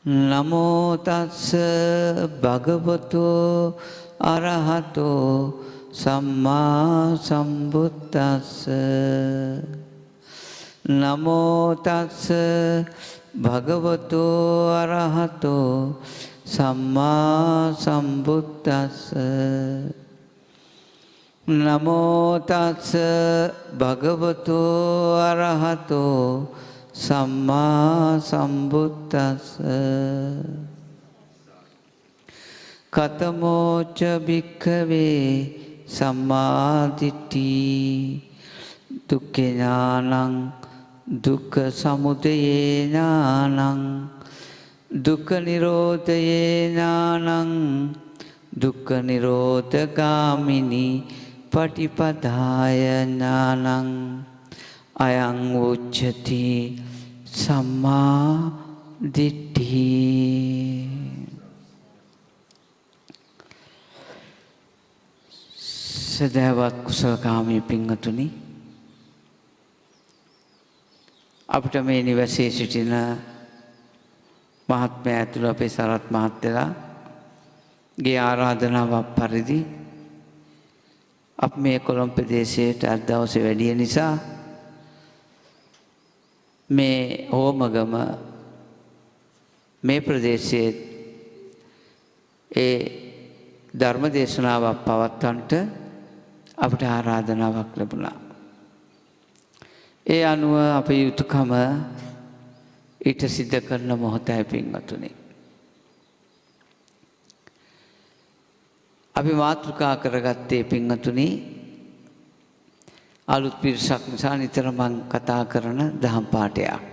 නමෝ තස්ස භගවතු අරහතෝ සම්මා සම්බුද්දස්ස නමෝ තස්ස භගවතු අරහතෝ සම්මා සම්බුද්දස්ස නමෝ තස්ස භගවතු අරහතෝ සම්මා සම්බුද්දස්ස කතමෝච භික්ඛවේ සම්මා දිට්ඨි දුක්ඛ ඥානං දුක්ඛ සමුදය ඥානං දුක්ඛ නිරෝධය ඥානං දුක්ඛ නිරෝධගාමිනී පටිපදාය ඥානං අයං උච්චති සම්මා දිට්ඨි. සදහවත් කුසලකාමී පින්වතුනි, අපිට මේ නිවසේ සිටින මහත්මයා ඇතුළු අපේ සරත් මහත්තයලා ගේ ආරාධනාවක් පරිදි අප මේ කොළඹ ප්‍රදේශයට අද දවසේ වැඩිය නිසා මේ හෝමගම මේ ප්‍රදේශයේ ඒ ධර්ම දේශනාවක් පවත්වන්නට අපට ආරාධනාවක් ලැබුණා. ඒ අනුව අපේ යුතුයකම ඊට සිද්ධ කරන මොහොතයි පින්වතුනි. අපි මාතෘකා කරගත්තේ පින්වතුනි අලුත් පිරිසක් නිසා නිතර මම කතා කරන දහම් පාඩයක්.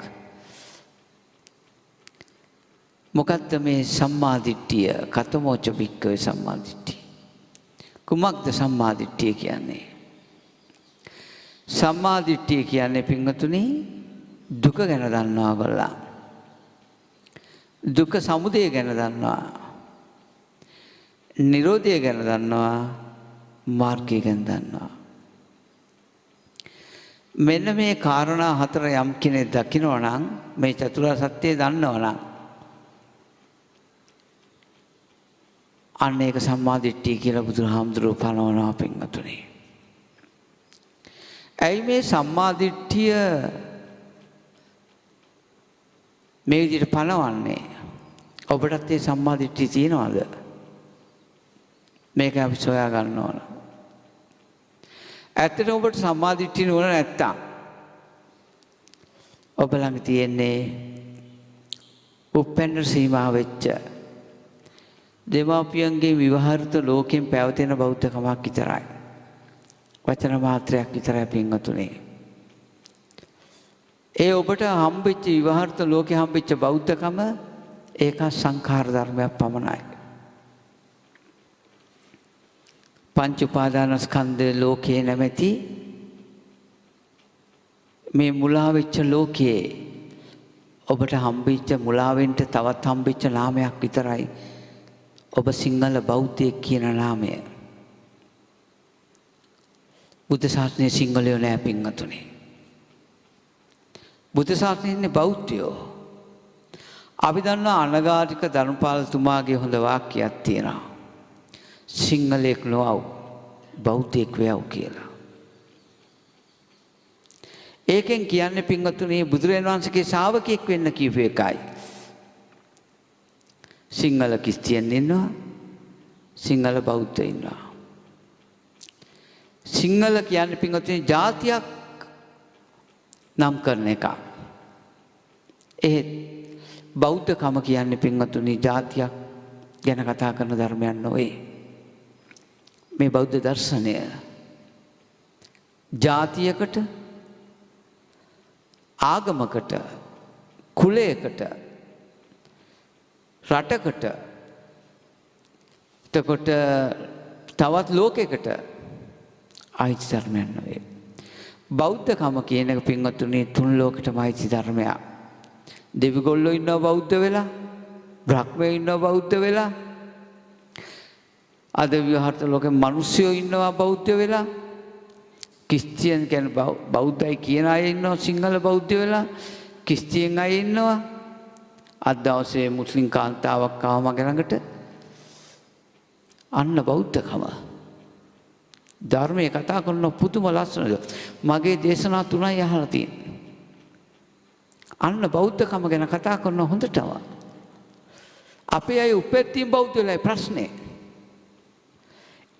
මොකද්ද මේ සම්මාදිට්ඨිය? කතමෝච භික්ඛවේ සම්මාදිට්ඨිය. කුමක්ද සම්මාදිට්ඨිය කියන්නේ? සම්මාදිට්ඨිය කියන්නේ පින්වතුනි දුක ගැන දන්නවා ගොල්ලා. දුක්ඛ සමුදය ගැන දන්නවා. නිරෝධය ගැන දන්නවා. මාර්ගය ගැන දන්නවා. මෙන්න මේ කාරණා හතර යම් කෙනෙක් දකිනවා නම්, මේ චතුරාර්ය සත්‍යය දන්නවා නම්, අන්න ඒක සම්මාදිට්ඨිය කියලා බුදුහාමුදුරුවෝ පනවනවා පින්වතුනි. ඇයි මේ සම්මාදිට්ඨිය මේ විදිහට පනවන්නේ? ඔබටත් මේ සම්මාදිට්ඨිය තියෙනවද? මේක අපි සොයා ගන්න ඕන. ඇත්තට ඔබට සම්මාදිට්ඨිය නුවණ නැත්තම් ඔබ ළඟ තියෙන්නේ උපෙන්න සීමා වෙච්ච දෙමාපියන්ගේ විවහාරිත ලෝකයෙන් පැවතෙන බෞද්ධකමක් විතරයි. වචන මාත්‍රයක් විතරයි පින්වතුනි. ඒ ඔබට හම්බෙච්ච විවහාරිත ලෝකේ හම්බෙච්ච බෞද්ධකම ඒක සංඛාර ධර්මයක් පමණයි. පංච උපාදානස්කන්ධ ලෝකේ නැමැති මේ මුලා වෙච්ච ලෝකයේ ඔබට හම්බෙච්ච මුලාවෙන්ට තවත් හම්බෙච්ච නාමයක් විතරයි ඔබ සිංහල බෞද්ධයෙක් කියන නාමය. බුද්ධ ශාසනයේ සිංහලයෝ නෑ පින්වතුනි. බුද්ධ ශාසනයේ ඉන්නේ බෞද්ධයෝ. අපි දන්නා අනගාരിക ධර්මපාලතුමාගේ හොඳ වාක්‍යයක් තියෙනවා. සිංහලෙක් නොවව් බෞද්ධයෙක් වෙව් කියලා. ඒකෙන් කියන්නේ පින්වතුනි බුදුරජාණන් වහන්සේගේ ශ්‍රාවකෙක් වෙන්න කියපු එකයි. සිංහල ක්‍රිස්තියන් ඉන්නවා, සිංහල බෞද්ධ ඉන්නවා. සිංහල කියන්නේ පින්වතුනි ජාතියක් නම් කරන එක. ඒත් බෞද්ධකම කියන්නේ පින්වතුනි ජාතියක් ගැන කතා කරන ධර්මයක් නොවේ. මේ බෞද්ධ දර්ශනය ජාතියකට, ආගමකට, කුලයකට, රටකට, එතකොට තවත් ලෝකයකට අයිති ධර්මයක් නෙවෙයි. බෞද්ධකම කියන එක පින්වතුනි තුන් ලෝකෙටම අයිති ධර්මයක්. දෙවිගොල්ලෝ ඉන්නව බෞද්ධ වෙලා, බ්‍රහ්මයෝ ඉන්නව බෞද්ධ වෙලා, අද විහාරත ලෝකේ මිනිස්සුયો ඉන්නවා බෞද්ධ වෙලා, ක්‍රිස්තියන් කියන්නේ බෞද්ධයි කියන අය ඉන්නවා සිංහල බෞද්ධ වෙලා, ක්‍රිස්තියන් අය ඉන්නවා, අද දවසේ මුස්ලිම් කාන්තාවක් ආව මගේ ළඟට. අන්න බෞද්ධකම. ධර්මයේ කතා කරන පුදුම ලස්සනද. මගේ දේශනා 3යි අහලා තියෙන්නේ. අන්න බෞද්ධකම ගැන කතා කරන හොඳටම. අපේ අය උපැත්තියෙන් බෞද්ධ වෙලා ප්‍රශ්නේ.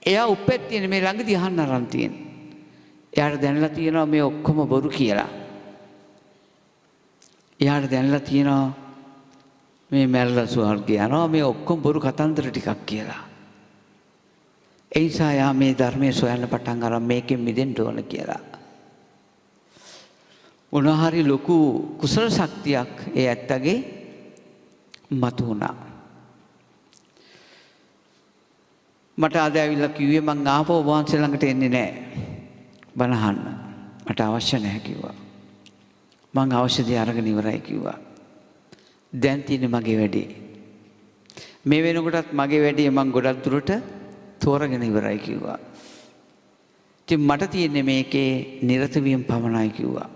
එයා උපැත්තියෙන් මේ ළඟදී අහන්න අරන් තියෙන්නේ. එයාට දැනලා තියෙනවා මේ ඔක්කොම බොරු කියලා. එයාට දැනලා තියෙනවා මේ මැරලා ස්වර්ගය යනවා මේ ඔක්කොම බොරු කතන්දර ටිකක් කියලා. ඒ නිසා යා මේ ධර්මයේ සොයන්න පටන් අරන් මේකෙන් මිදෙන්න ඕන කියලා. මොනහරි ලොකු කුසල ශක්තියක් ඒ ඇත්තගේ මතු වුණා. මට අද ඇවිල්ලා කිව්වේ මං ආපහු වහන්සේ ළඟට එන්නේ නැහැ. බණ අහන්න. මට අවශ්‍ය නැහැ කිව්වා. මං අවශ්‍ය දේ අරගෙන ඉවරයි කිව්වා. දැන් තියෙන්නේ මගේ වැඩේ. මේ වෙනකොටත් මගේ වැඩේ මං ගොඩක් දුරට තෝරගෙන ඉවරයි කිව්වා. ඉතින් මට තියෙන්නේ මේකේ නිරත වීම පමණයි කිව්වා.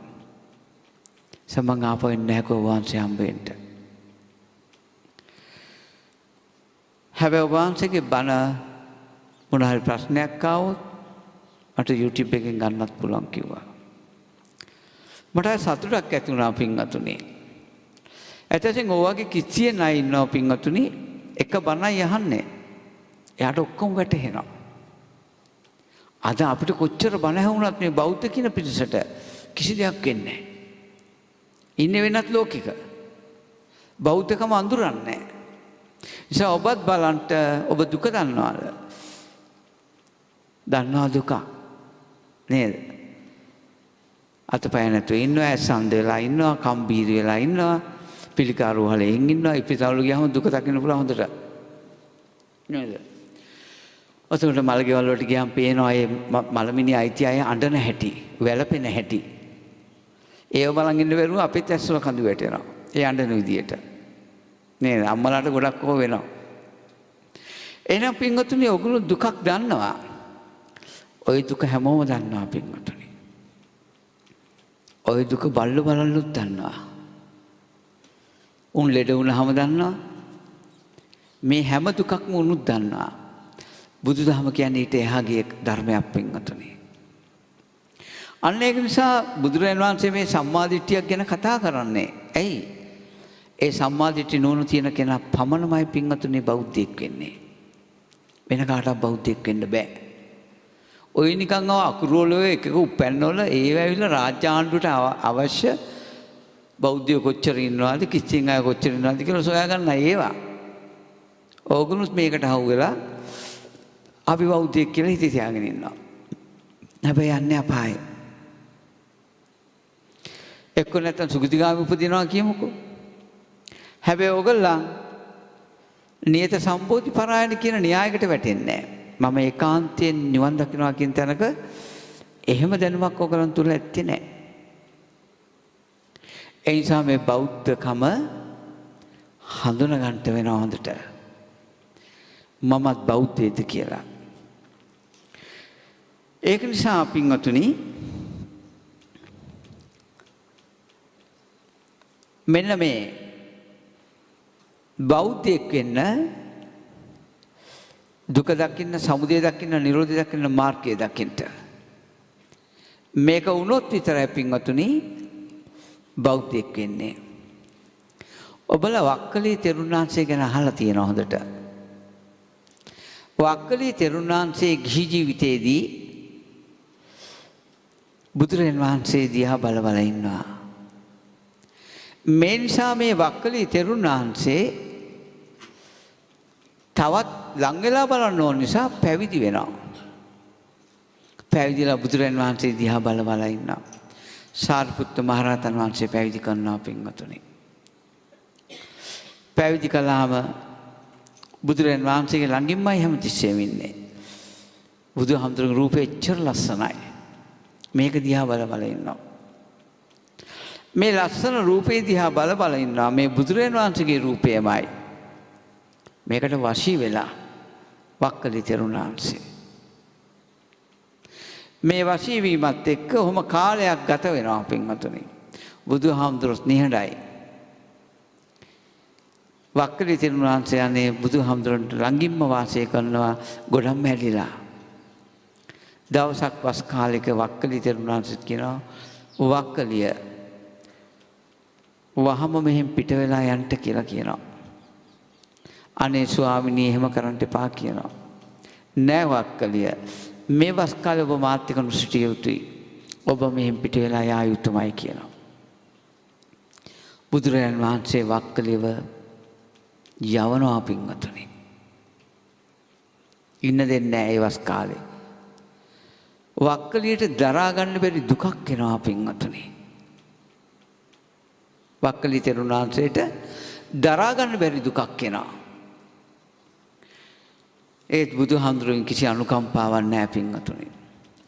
සමන් ආපහු එන්නේ නැහැ කෝ වහන්සේ හම්බෙන්න. හැබැයි වහන්සේගේ බණ මොන හරි ප්‍රශ්නයක් ආවොත් මට YouTube එකෙන් ගන්නත් පුළුවන් කිව්වා. මට සතුටක් ඇති වුණා පින්වතුනි. ඇත්තටම ඔයගේ කිසියෙක් නෑ ඉන්නවා පින්වතුනි එක බණයි අහන්නේ. එයාට ඔක්කොම වැටහෙනවා. අද අපිට කොච්චර බණ ඇහුණත් මේ බෞද්ධ කියන පිරිසට කිසි දෙයක් වෙන්නේ නැහැ. ඉන්නේ වෙනත් ලෝකෙක. බෞද්ධකම අඳුරන්නේ නැහැ. නිසා ඔබත් බලන්න ඔබ දුක දන්නවද? දන්නවා දුක. නේද? අතපය නැතුව ඉන්නවා, ඇසන්ද වෙලා ඉන්නවා, කම්බීර වෙලා ඉන්නවා, පිළිකාරෝහලෙන් ඉන්නවා, ඉපිතවලු ගියාම දුක දකින්න පුළුවන් හොඳට. නේද? ඔතනට මල්ගෙවල් වලට ගියාම පේනවා ඒ මලමිනි අයිති අය අඬන හැටි, වැළපෙන හැටි. ඒව බලන් ඉන්න බැරුව අපිත් ඇස්වල කඳු වැටෙනවා. ඒ අඬන විදියට. නේද? අම්මලාට ගොඩක් ඕව වෙනවා. එහෙනම් පින්වතුනි ඔගොල්ලෝ දුකක් දන්නවා. ওই දුක හැමෝම දන්නවා පින්වතුනි. ওই දුක බලලුත් දන්නවා. උන් ලෙඩ වුණාම දන්නවා. මේ හැම දුකක්ම උනුත් දන්නවා. බුදුදහම කියන්නේ ඊට එහා ගිය ධර්මයක් පින්වතුනි. අන්න ඒක නිසා බුදුරජාණන් වහන්සේ මේ සම්මාදිට්ඨියක් ගැන කතා කරන්නේ. ඇයි? ඒ සම්මාදිට්ඨි නෝන තියෙන කෙනා පමණමයි පින්වතුනි බෞද්ධයෙක් වෙන්නේ. වෙන කාටවත් බෞද්ධයෙක් වෙන්න බෑ. ඔය නිකන් අකුරු වල එකක උපැන්නවල ඒව ඇවිල්ලා රාජ්‍ය ආණ්ඩුවට අවශ්‍ය බෞද්ධයෝ කොච්චර ඉන්නවද කිසිං අය කොච්චර ඉන්නවද කියලා සොයා ගන්න ඒවා. ඕගොල්ලොත් මේකට හවු වෙලා අපි බෞද්ධයෙක් කියලා හිත තියාගෙන ඉන්නවා. හැබැයි යන්නේ අපායේ. එක්ක නැත්තම් සුගතිගාමී උපදිනවා කියමුකෝ. හැබැයි ඕගොල්ලන් නියත සම්බෝධි පරායන කියන න්‍යායකට වැටෙන්නේ නැහැ. මම ඒකාන්තයෙන් නිවන් දකින්නවා කියන තැනක එහෙම දැනුමක් ඕගොල්ලන් තුල ඇත්තේ නැහැ. ඒ නිසා මේ බෞද්ධකම හඳුනා ගන්න වෙනවා හොඳට. මමත් බෞද්ධයෙක්ද කියලා. ඒක නිසා පින්වතුනි මෙන්න මේ බෞද්ධයෙක් වෙන්න දුක දකින්න, සමුදය දකින්න, නිරෝධය දකින්න, මාර්ගය දකින්න. මේක වුණොත් විතරයි පින්වතුනි බෞද්ධයෙක් වෙන්නේ. ඔබලා වක්කලී තෙරුණාංශය ගැන අහලා තියෙනවා හොඳට. වක්කලී තෙරුණාංශයේ ගිහි ජීවිතයේදී බුදුරජාණන් වහන්සේ දිහා බල බල ඉන්නවා. මේ නිසා මේ වක්කලී තෙරුණාංශේ තවත් ලං වෙලා බලන්න ඕන නිසා පැවිදි වෙනවා. පැවිදිලා බුදුරජාණන් වහන්සේ දිහා බල බල ඉන්නවා. සාරිපුත්ත මහ රහතන් වහන්සේ පැවිදි කරනවා පින්වතුනි. පැවිදි කළාම බුදුරජාණන් වහන්සේගේ ළඟින්මයි හැමතිස්සෙම ඉන්නේ. බුදුහාමුදුරුවෝ රූපේ එච්චර ලස්සනයි. මේක දිහා බල බල ඉන්නවා. මේ ලස්සන රූපේ දිහා බල බල ඉන්නවා. මේ බුදුරජාණන් වහන්සේගේ රූපයමයි. මේකට වශී වෙලා වක්කලී තෙරුණාංශේ. මේ වශී වීමත් එක්ක ඔහොම කාලයක් ගත වෙනවා පින්වතුනි. බුදුහාමුදුරුවෝ නිහඬයි. වක්කලි තෙරුන් වහන්සේ අනේ බුදුහාමුදුරන්ට ළඟින්ම වාසය කරනවා ගොඩක් මැලිලා. දවසක් වස් කාලෙක වක්කලි තෙරුන් වහන්සේත් කියනවා වක්කලිය වහම මෙහෙන් පිට වෙලා යන්න කියලා කියනවා. අනේ ස්වාමිනී එහෙම කරන්න එපා කියනවා. නෑ වක්කලිය මේ වස් කාලේ ඔබ මාත් එක්ක සිටිය යුතුයි. ඔබ මෙහෙන් පිට වෙලා යා යුතුමයි කියනවා. බුදුරජාණන් වහන්සේ වක්කලියව යවනවා පින්වතුනි. ඉන්න දෙන්නේ නෑ ඒ වස් කාලේ. වක්කලියට දරා ගන්න බැරි දුකක් එනවා පින්වතුනි. වක්කලි තෙරුන් වහන්සේට දරා ගන්න බැරි දුකක් එනවා. ඒත් බුදුහාමුදුරුවෝ කිසි අනුකම්පාවක් නැහැ පින්වතුනි.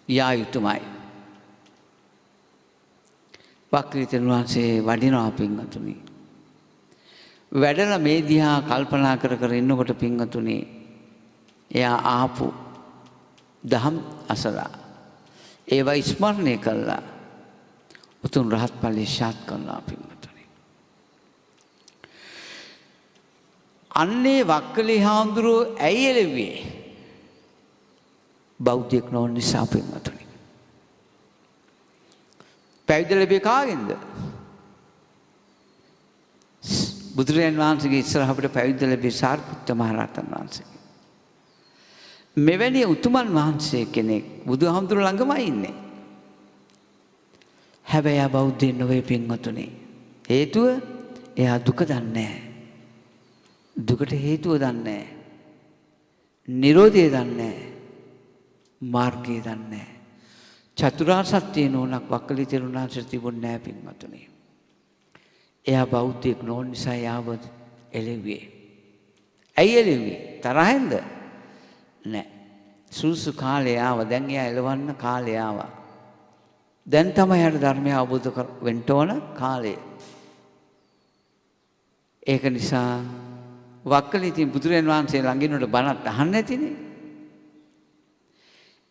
යා යුතුමයි. වක්කලි තෙරුන් වහන්සේ වඩිනවා පින්වතුනි. වැඩලා මේ දිහා කල්පනා කර කර ඉන්නකොට පින්වතුනි එයා ආපු දහම් අසලා ඒවා ස්මරණය කළා. උතුම් රහත් ඵලයේ සාත් කරනවා පින්වතුනි. අන්නේ වක්කලි හාමුදුරුවෝ ඇයි එළෙව්වේ? බෞද්ධයෙක් නොවන නිසා පින්වතුනි. පැවිදි ලැබේ කාගෙන්ද? බුදුරජාණන් වහන්සේගේ ඉස්සරහ අපිට පැවිදි ලැබේ සාරිපුත්ත මහ රහතන් වහන්සේගේ. මෙවැනි උතුමන් වහන්සේ කෙනෙක් බුදුහාමුදුරුවෝ ළඟමයි ඉන්නේ. හැබැයි ආ බෞද්ධයෙක් නොවේ පින්වතුනි. හේතුව එයා දුක දන්නේ නැහැ. දුකට හේතුව දන්නේ නැහැ. නිරෝධය දන්නේ නැහැ. මාර්ගය දන්නේ නැහැ. චතුරාර්ය සත්‍ය නෝනක් වක්කලි තෙරුන් වහන්සේ තිබුණේ නැහැ පින්වතුනි. එයා බෞද්ධයෙක් නොවන නිසා යාව එළෙව්වේ. ඇයි එළෙව්වේ? තරහෙන්ද? නෑ. සුසු කාලේ ආව. දැන් එයා එළවන්න කාලේ ආවා. දැන් තමයි යාට ධර්මය අවබෝධ වෙන්න ඕන කාලය. ඒක නිසා වක්කලි ඉතින් බුදුරජාණන් වහන්සේ ළඟිනුට බණක් අහන්න නැතිනේ.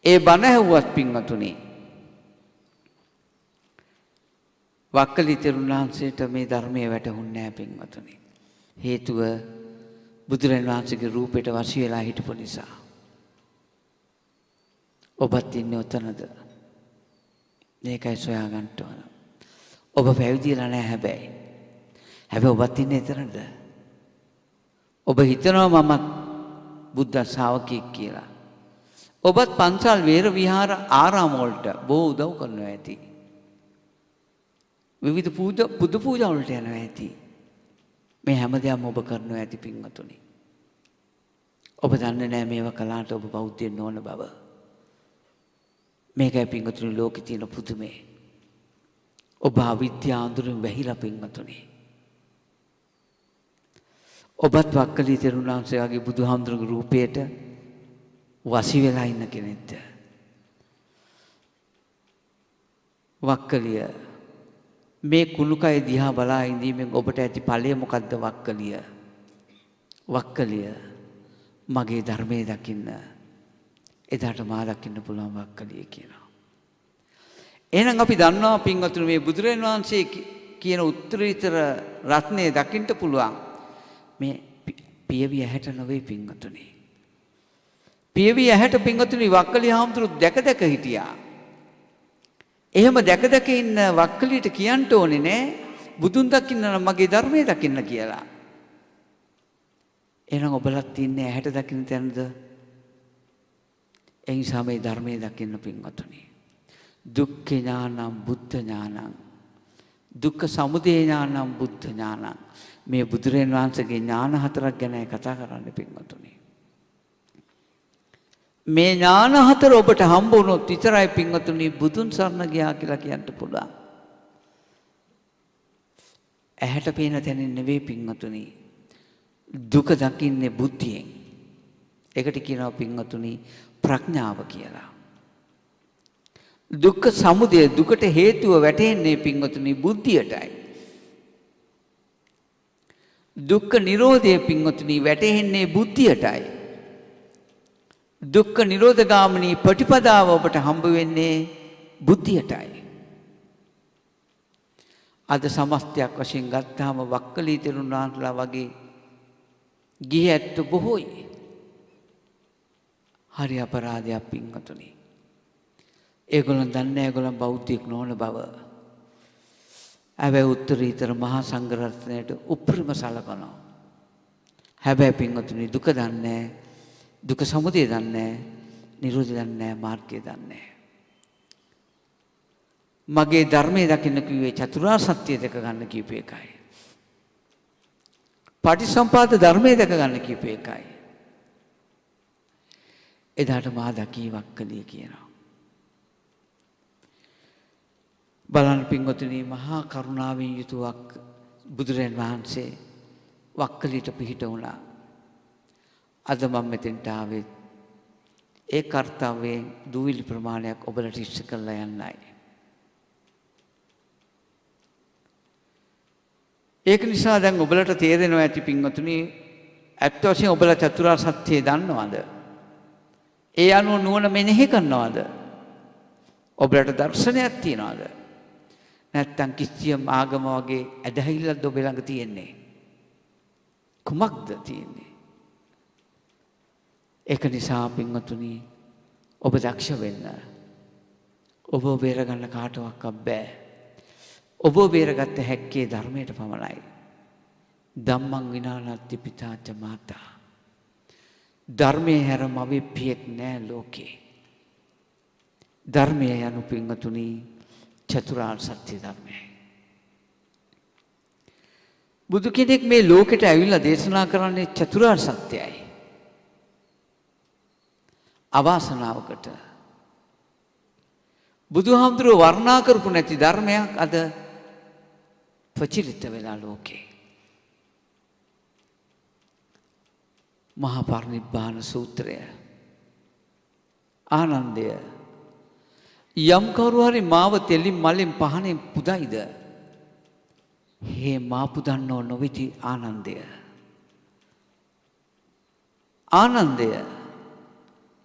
ඒ බණ ඇහුවත් පින්වතුනි වක්කලි තෙරුන් වහන්සේට මේ ධර්මයේ වැටහුන්නේ නැහැ පින්වතුනි. හේතුව බුදුරජාණන් වහන්සේගේ රූපයට වශී වෙලා හිටපු නිසා. ඔබත් ඉන්නේ ඔතනද? මේකයි සොයා ගන්න ඕන. ඔබ පැවිදිලා නැහැ හැබැයි. හැබැයි ඔබත් ඉන්නේ එතනද? ඔබ හිතනවා මමත් බුද්ධ ශාවකයෙක් කියලා. ඔබත් පන්සල් වේර විහාර ආරාම වලට බොහෝ උදව් කරනවා ඇති. විවිධ බුදු පූජා වලට යනවා ඇති. මේ හැමදේම ඔබ කරනවා ඇති පින්වතුනි. ඔබ දන්නේ නැහැ මේවා කළාට ඔබ බෞද්ධයෙක් නොවන බව. මේකයි පින්වතුනි ලෝකේ තියෙන පුදුමේ. ඔබ අවිද්‍යාව අඳුරින් වැහිලා පින්වතුනි. ඔබත් වක්කලි තෙරුන් වහන්සේ වගේ බුදුහාමුදුරුවෝ රූපයට වශී වෙලා ඉන්න කෙනෙක්ද? වක්කලිය මේ කුණුකය දිහා බලා ඉඳීමෙන් ඔබට ඇති ඵලය මොකද්ද වක්කලිය? වක්කලිය මගේ ධර්මයේ දකින්න එදාට මා දකින්න පුළුවන් වක්කලිය කියනවා. එහෙනම් අපි දන්නවා පින්වතුනි මේ බුදුරජාණන් වහන්සේ කියන උත්තරීතර රත්නය දකින්න පුළුවන් මේ පියවි ඇහැට නොවේ පින්වතුනි. පියවි ඇහැට පින්වතුනි වක්කලි හාමුදුරුවෝ දැක දැක හිටියා. එහෙම දැක දැක ඉන්න වක්කලියට කියන්න ඕනේ නෑ බුදුන් දකින්න නම් මගේ ධර්මයේ දකින්න කියලා. එහෙනම් ඔබලත් ඉන්නේ ඇහැට දකින්න තැනද? ඒ නිසා මේ ධර්මයේ දකින්න පින්වතුනි. දුක්ඛ ඥානං බුද්ධ ඥානං දුක්ඛ සමුදය ඥානං බුද්ධ ඥානං මේ බුදුරජාණන් වහන්සේගේ ඥාන හතරක් ගැන කතා කරන්න පින්වතුනි. මේ ඥාන හතර ඔබට හම්බ වුණොත් විතරයි පින්වතුනි බුදුන් සරණ ගියා කියලා කියන්න පුළුවන්. ඇහැට පේන තැනින් නෙවෙයි පින්වතුනි. දුක දකින්නේ බුද්ධියෙන්. ඒකට කියනවා පින්වතුනි ප්‍රඥාව කියලා. දුක්ඛ සමුදය දුකට හේතුව වැටෙන්නේ පින්වතුනි බුද්ධියටයි. දුක්ඛ නිරෝධය පින්වතුනි වැටෙන්නේ බුද්ධියටයි. දුක්ඛ නිරෝධ ගාමිනී ප්‍රතිපදාව ඔබට හම්බ වෙන්නේ බුද්ධියටයි. අද සමස්තයක් වශයෙන් ගත්තාම වක්කලි තෙරුන් වහන්සේලා වගේ ගිහි ඇත්ත බොහෝයි. හරි අපරාධයක් පින්වතුනි. ඒගොල්ලන් දන්නේ ඒගොල්ලන් බෞද්ධයෙක් නොවන බව. හැබැයි උත්තරීතර මහා සංඝරත්නයට උපරිම සලකනවා. හැබැයි පින්වතුනි දුක දන්නේ දුක සමුදය දන්නේ නිරෝධය දන්නේ මාර්ගය දන්නේ. මගේ ධර්මයේ දකින්න කිව්වේ චතුරාර්ය සත්‍ය දැක ගන්න කීප එකයි. පටිසම්පාද ධර්මයේ දැක ගන්න කීප එකයි. එදාට මා දකී වක්කලිය කියනවා. බලන්න පින්වතුනි මහා කරුණාවෙන් යුතුවක් බුදුරජාණන් වහන්සේ වක්කලියට පිහිට වුණා. අද මම මෙතෙන්ට ආවේ ඒ කර්තව්‍යයෙන් දූවිලි ප්‍රමාණයක් ඔබලට ඉෂ්ට කරලා යන්නයි. ඒක නිසා දැන් ඔබලට තේරෙනවා ඇති පින්වතුනි ඇත්ත වශයෙන් ඔබලා චතුරාර්ය සත්‍ය දන්නවද? ඒ අනුව නුවණ මෙනෙහි කරනවද? ඔබලට දර්ශනයක් තියනවද? නැත්තම් කිසියම් ආගම වගේ ඇදහිල්ලක්ද ඔබ ළඟ තියෙන්නේ? කුමක්ද තියෙන්නේ? ඒක නිසා පින්වතුනි ඔබ දක්ෂ වෙන්න. ඔබ බේරගන්න කාටවත් බෑ. ඔබ බේරගත්ත හැක්කේ ධර්මයට පමණයි. ධම්මං විනානත්ති පිතාච මාතා. ධර්මයේ හැර මවෙ පියෙක් නෑ ලෝකේ. ධර්මය යනු පින්වතුනි චතුරාර්ය සත්‍ය ධර්මයයි. බුදු කෙනෙක් මේ ලෝකෙට ඇවිල්ලා දේශනා කරන්නේ චතුරාර්ය සත්‍යයයි. අවාසනාවකට බුදුහාමුදුරුවෝ වර්ණනා කරපු නැති ධර්මයක් අද ප්‍රචලිත වෙලා ලෝකේ. මහා පරිනිබ්බාන සූත්‍රය. ආනන්දය යම් කවුරු හරි මාව තෙලින් මලෙන් පහනෙන් පුදයිද? හේ මා පුදන්නෝ නොවිති ආනන්දය. ආනන්දය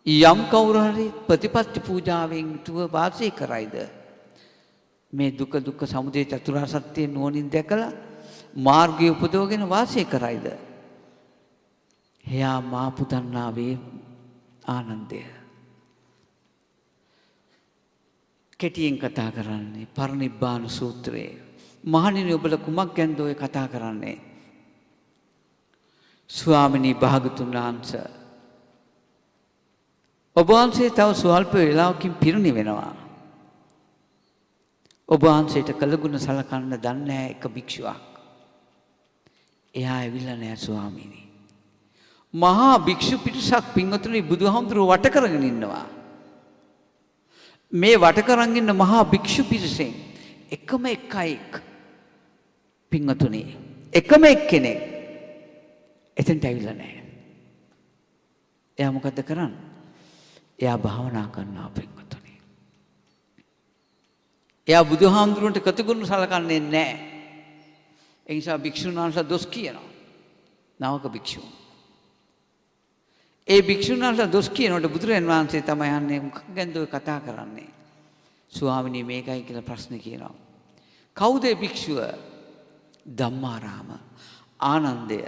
යම් කවුරු හරි ප්‍රතිපත්ති පූජාවෙන් තුව වාසය කරයිද? මේ දුක දුක්ඛ සමුදය චතුරාර්ය සත්‍ය නුවණින් දැකලා මාර්ගය උපදවගෙන වාසය කරයිද? එයා මා පුදන්නා වේ ආනන්දය. කෙටියෙන් කතා කරන්නේ පරිනිබ්බාන සූත්‍රයේ. මහණෙනි ඔබලා කුමක් ගැනද ඔය කතා කරන්නේ? ස්වාමිනී භාගතුන් වහන්සේ ඔබ වහන්සේ තව ස්වල්ප වේලාවකින් පිරිනිවෙනවා. ඔබ වහන්සේට කළගුණ සලකන්න දන්නේ එක භික්ෂුවක්. එයා ඇවිල්ලා නෑ ස්වාමීනි. මහා භික්ෂු පිරිසක් පින්වතුනි බුදුහාමුදුරුවෝ වට කරගෙන ඉන්නවා. මේ වට කරන් ඉන්න මහා භික්ෂු පිරිසෙන් එකම එකෙක් පින්වතුනි එකම එක්කෙනෙක් එතෙන්ට ඇවිල්ලා නෑ. එයා මොකද්ද කරන්නේ? එයා භාවනා කරනවා පින්වතුනි. එයා බුදුහාමුදුරුවන්ට කතුගුණ සලකන්නේ නැහැ. ඒ නිසා භික්ෂුන් වහන්සේලා දොස් කියනවා. නවක භික්ෂුන්. ඒ භික්ෂුන් වහන්සේලා දොස් කියනකොට බුදුරජාණන් වහන්සේ තමයි යන්නේ මොකක් ගැනද ඔය කතා කරන්නේ? ස්වාමිනී මේකයි කියලා ප්‍රශ්න කියනවා. කවුද ඒ භික්ෂුව? ධම්මාරාම ආනන්දය.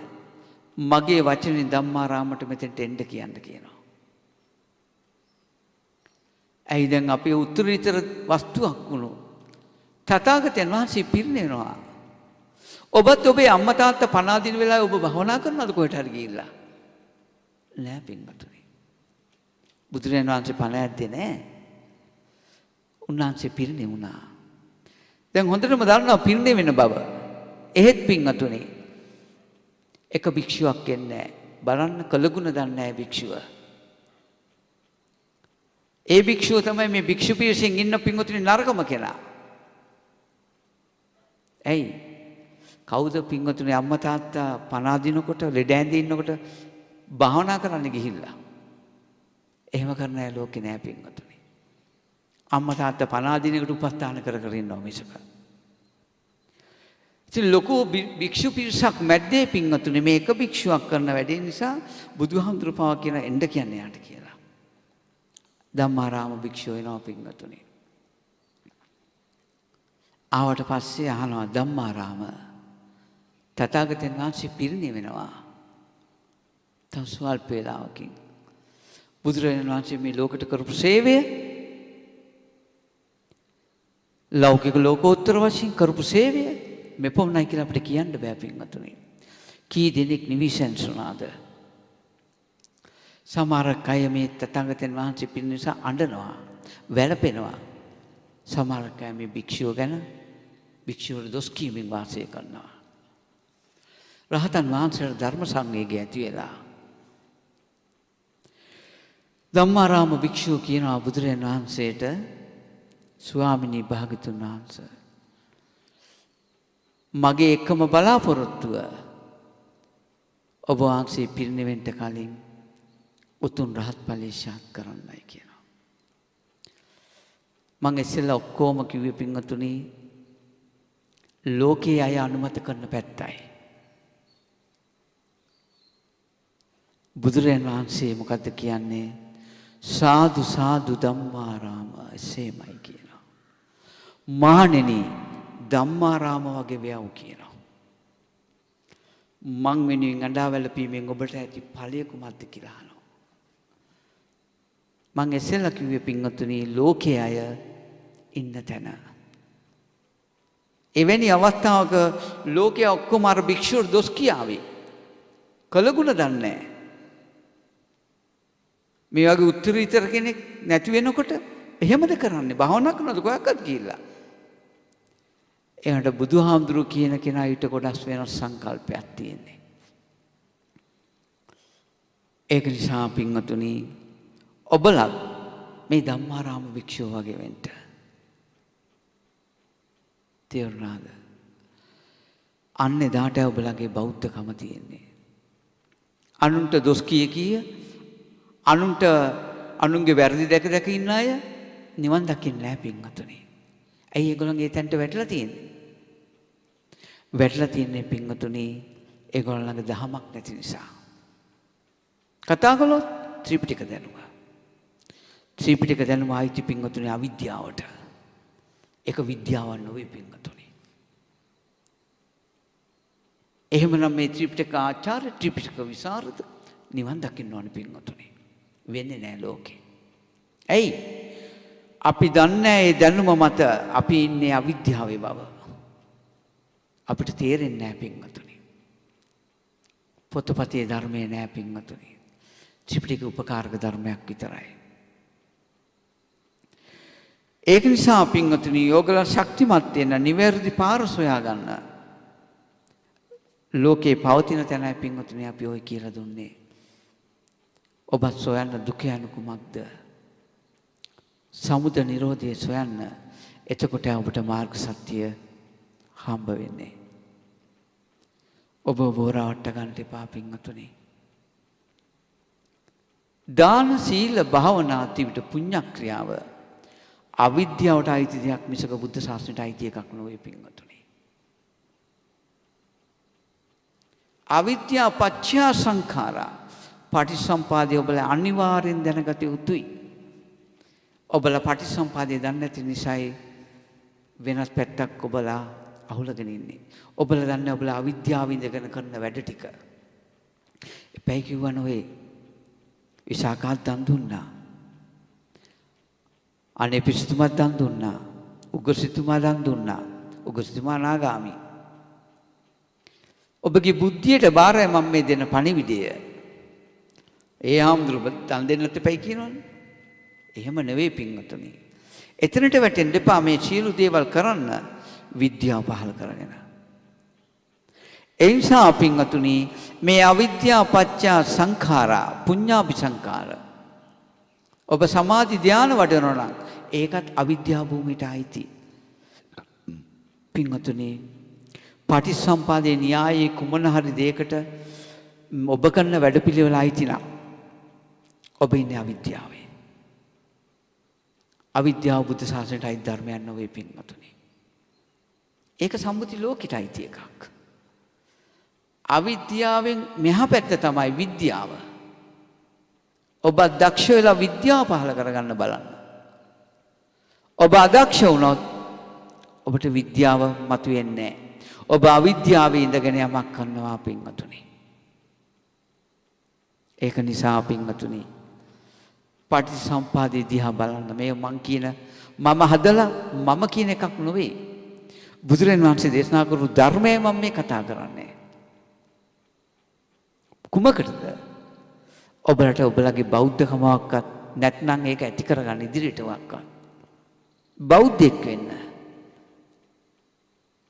මගේ වචනේ ධම්මාරාමට මෙතෙන්ට එන්න කියනවා. ඇයි දැන් අපේ උත්තරීතර වස්තුවක් වුණු තථාගතයන් වහන්සේ පිරිනවනවා. ඔබත් ඔබේ අම්මා තාත්තා පණ අදින වෙලාවේ ඔබ භවනා කරනවද කොහෙට හරි ගිහිල්ලා? නෑ පින්වතුනි. බුදුරජාණන් වහන්සේ පණ ඇද්දේ නෑ. උන්වහන්සේ පිරිනිවුණා. දැන් හොඳටම දන්නවා පිරිනිවෙන බව. එහෙත් පින්වතුනි එක භික්ෂුවක් එන්නේ බලන්න කළගුණ දන්නේ නැහැ භික්ෂුව. ඒ භික්ෂුව තමයි මේ භික්ෂු පිරිසෙන් ඉන්න පින්වතුනි නරකම කෙනා. ඇයි? කවුද පින්වතුනි අම්මා තාත්තා පණ අදිනකොට ලෙඩ ඇඳි ඉන්නකොට භාවනා කරන්න ගිහිල්ලා? එහෙම කරන අය ලෝකේ නෑ පින්වතුනි. අම්මා තාත්තා පණ අදිනකොට උපස්ථාන කර කර ඉන්නවා මිසක. ඉතින් ලොකු භික්ෂු පිරිසක් මැද්දේ පින්වතුනි මේ එක භික්ෂුවක් කරන වැඩේ නිසා බුදුහාමුදුරුවෝ පවා කියන එන්න කියන්නේ යාට කියලා. ධම්මාරාම භික්ෂුව වෙනවා පින්වතුනි. ආවට පස්සේ අහනවා ධම්මාරාම තථාගතයන් වහන්සේ පිරිනිවෙනවා. තව ස්වල්ප වේලාවකින් බුදුරජාණන් වහන්සේ මේ ලෝකෙට කරපු සේවය ලෞකික ලෝකෝත්තර වශයෙන් කරපු සේවය මෙපමණයි කියලා අපිට කියන්න බෑ පින්වතුනි. කී දෙනෙක් නිවිසන්සුනාද? සමහර අය මේ තථාගතයන් වහන්සේ පිරිනි නිසා අඬනවා, වැළපෙනවා. සමහර අය මේ භික්ෂුව ගැන භික්ෂුවට දොස් කියමින් වාසය කරනවා. රහතන් වහන්සේට ධර්ම සංවේගය ඇති වෙලා ධම්මාරාම භික්ෂුව කියනවා බුදුරජාණන් වහන්සේට, ස්වාමිනී භාග්‍යතුන් වහන්සේ, මගේ එකම බලාපොරොත්තුව ඔබ වහන්සේ පිරිනිවෙන්න කලින් උතුම් රහත් ඵලය සාක්ෂාත් කරන්නයි කියනවා. මම ඉස්සෙල්ලා ඔක්කොම කිව්වේ පින්වතුනි ලෝකයේ අය අනුමත කරන පැත්තයි. බුදුරජාණන් වහන්සේ මොකද්ද කියන්නේ? සාදු සාදු ධම්මාරාම එසේමයි කියනවා. මහණෙනි ධම්මාරාම වගේ වේව් කියනවා. මං වෙනුවෙන් අඬා වැළපීමෙන් ඔබට ඇති ඵලය කුමක්ද කියලා අහනවා. මං එසෙල්ලා කිව්වේ පින්වතුනි ලෝකයේ අය ඉන්න තැන. එවැනි අවස්ථාවක ලෝකයේ ඔක්කොම අර භික්ෂුවට දොස් කියාවි. කළගුණ දන්නේ නැහැ. මේ වගේ උත්තරීතර කෙනෙක් නැති වෙනකොට එහෙමද කරන්නේ? භාවනා කරනවද කොහොක්වත් කියලා. එයාට බුදුහාමුදුරුවෝ කියන කෙනා ඊට කොටස් වෙනස් සංකල්පයක් තියෙන්නේ. ඒක නිසා පින්වතුනි ඔබලා මේ ධම්මාරාම භික්ෂුව වගේ වෙන්න. තේරුණාද? අන්න එදාට ඔබලගේ බෞද්ධකම තියෙන්නේ. අනුන්ට දොස් කිය අනුන්ගේ වැරදි දැක දැක ඉන්න අය නිවන් දකින්නේ නැහැ පින්වතුනි. ඇයි ඒගොල්ලන්ගේ තැනට වැටලා තියෙන්නේ? වැටලා තියෙන්නේ පින්වතුනි ඒගොල්ලන්ගේ දහමක් නැති නිසා. කතා කළොත් ත්‍රිපිටක දැනුම. ත්‍රිපිටක දැනුම ආйти පින්වතුනි අවිද්‍යාවට. ඒක විද්‍යාවක් නෙවෙයි පින්වතුනි. එහෙමනම් මේ ත්‍රිපිටක ආචාර්ය ත්‍රිපිටක විසරද නිවන් දකින්න ඕනේ පින්වතුනි. වෙන්නේ නැහැ ලෝකේ. ඇයි? අපි දන්නේ ඒ දැනුම මත අපි ඉන්නේ අවිද්‍යාවේ බව. අපිට තේරෙන්නේ නැහැ පින්වතුනි. පොතපතේ ධර්මයේ නැහැ පින්වතුනි. ත්‍රිපිටක උපකාරක ධර්මයක් විතරයි. ඒක නිසා පින්වතුනි යෝගල ශක්තිමත් වෙන නිවැරදි පාර සොයා ගන්න. ලෝකේ පවතින තැනයි පින්වතුනි අපි ඔය කියලා දුන්නේ. ඔබත් සොයන්න දුක යනු කුමක්ද? සමුදය නිරෝධය සොයන්න. එතකොට ඔබට මාර්ග සත්‍ය හම්බ වෙන්නේ. ඔබ බෝරාවට ගන්න එපා පින්වතුනි. දාන සීල භාවනා තිවිට පුණ්‍යක්‍රියාව අවිද්‍යාවට අයිති දෙයක් මිසක බුද්ධ ශාසනයට අයිති එකක් නෙවෙයි පින්වතුනි. අවිද්‍යාව පත්‍ය සංඛාරා පටිසම්පාදේ ඔබලා අනිවාර්යෙන් දැනගත යුතුයි. ඔබලා පටිසම්පාදේ දන්නේ නැති නිසායි වෙනස් පැත්තක් ඔබලා අහුලගෙන ඉන්නේ. ඔබලා දන්නේ ඔබලා අවිද්‍යාව ඉඳගෙන කරන වැඩ ටික. එපැයි කිව්වා නෙවෙයි. විසාකාත් දන් දුන්නා. අනේ පිසිතුමා දන් දුන්නා. උගසිතුමා දන් දුන්නා. උගසිතුමා නාගාමි. ඔබගේ බුද්ධියට බාරයි මම මේ දෙන පණිවිඩය. ඒ ආම්දුරුව දන් දෙන්නත් එපයි කියනවනේ. එහෙම නෙවෙයි පින්වතුනි. එතනට වැටෙන්න එපා මේ සියලු දේවල් කරන්න විද්‍යාව පහල කරගෙන. ඒ නිසා පින්වතුනි මේ අවිද්‍යාව පත්‍ය සංඛාරා පුඤ්ඤාභි සංඛාර. ඔබ සමාධි ධානය වඩනවා නම් ඒකත් අවිද්‍යාව භූමියට අයිති. පින්වතුනි පටිච්චසමුපාදේ න්‍යායයේ කුමන හරි දෙයකට ඔබ කරන වැඩපිළිවෙල අයිති නම් ඔබ ඉන්නේ අවිද්‍යාවේ. අවිද්‍යාව බුද්ධ ශාසනයට අයිති ධර්මයක් නෙවෙයි පින්වතුනි. ඒක සම්මුති ලෝකෙට අයිති එකක්. අවිද්‍යාවෙන් මෙහා පැත්ත තමයි විද්‍යාව. ඔබ දක්ෂ වෙලා විද්‍යාව පහල කරගන්න බලන්න. ඔබ අදක්ෂ වුණොත් ඔබට විද්‍යාව මතුවෙන්නේ නැහැ. ඔබ අවිද්‍යාවේ ඉඳගෙන යමක් කරනවා පින්වතුනි. ඒක නිසා පින්වතුනි පටිච්චසමුප්පාදේ දිහා බලන්න. මේ මං කියන මම හදලා මම කියන එකක් නෙවෙයි. බුදුරජාණන් වහන්සේ දේශනා කරපු ධර්මය මම මේ කතා කරන්නේ. කුමකටද? ඔබලට ඔබලගේ බෞද්ධකමක්වත් නැත්නම් ඒක ඇති කරගන්න ඉදිරියටවත්. බෞද්ධෙක් වෙන්න.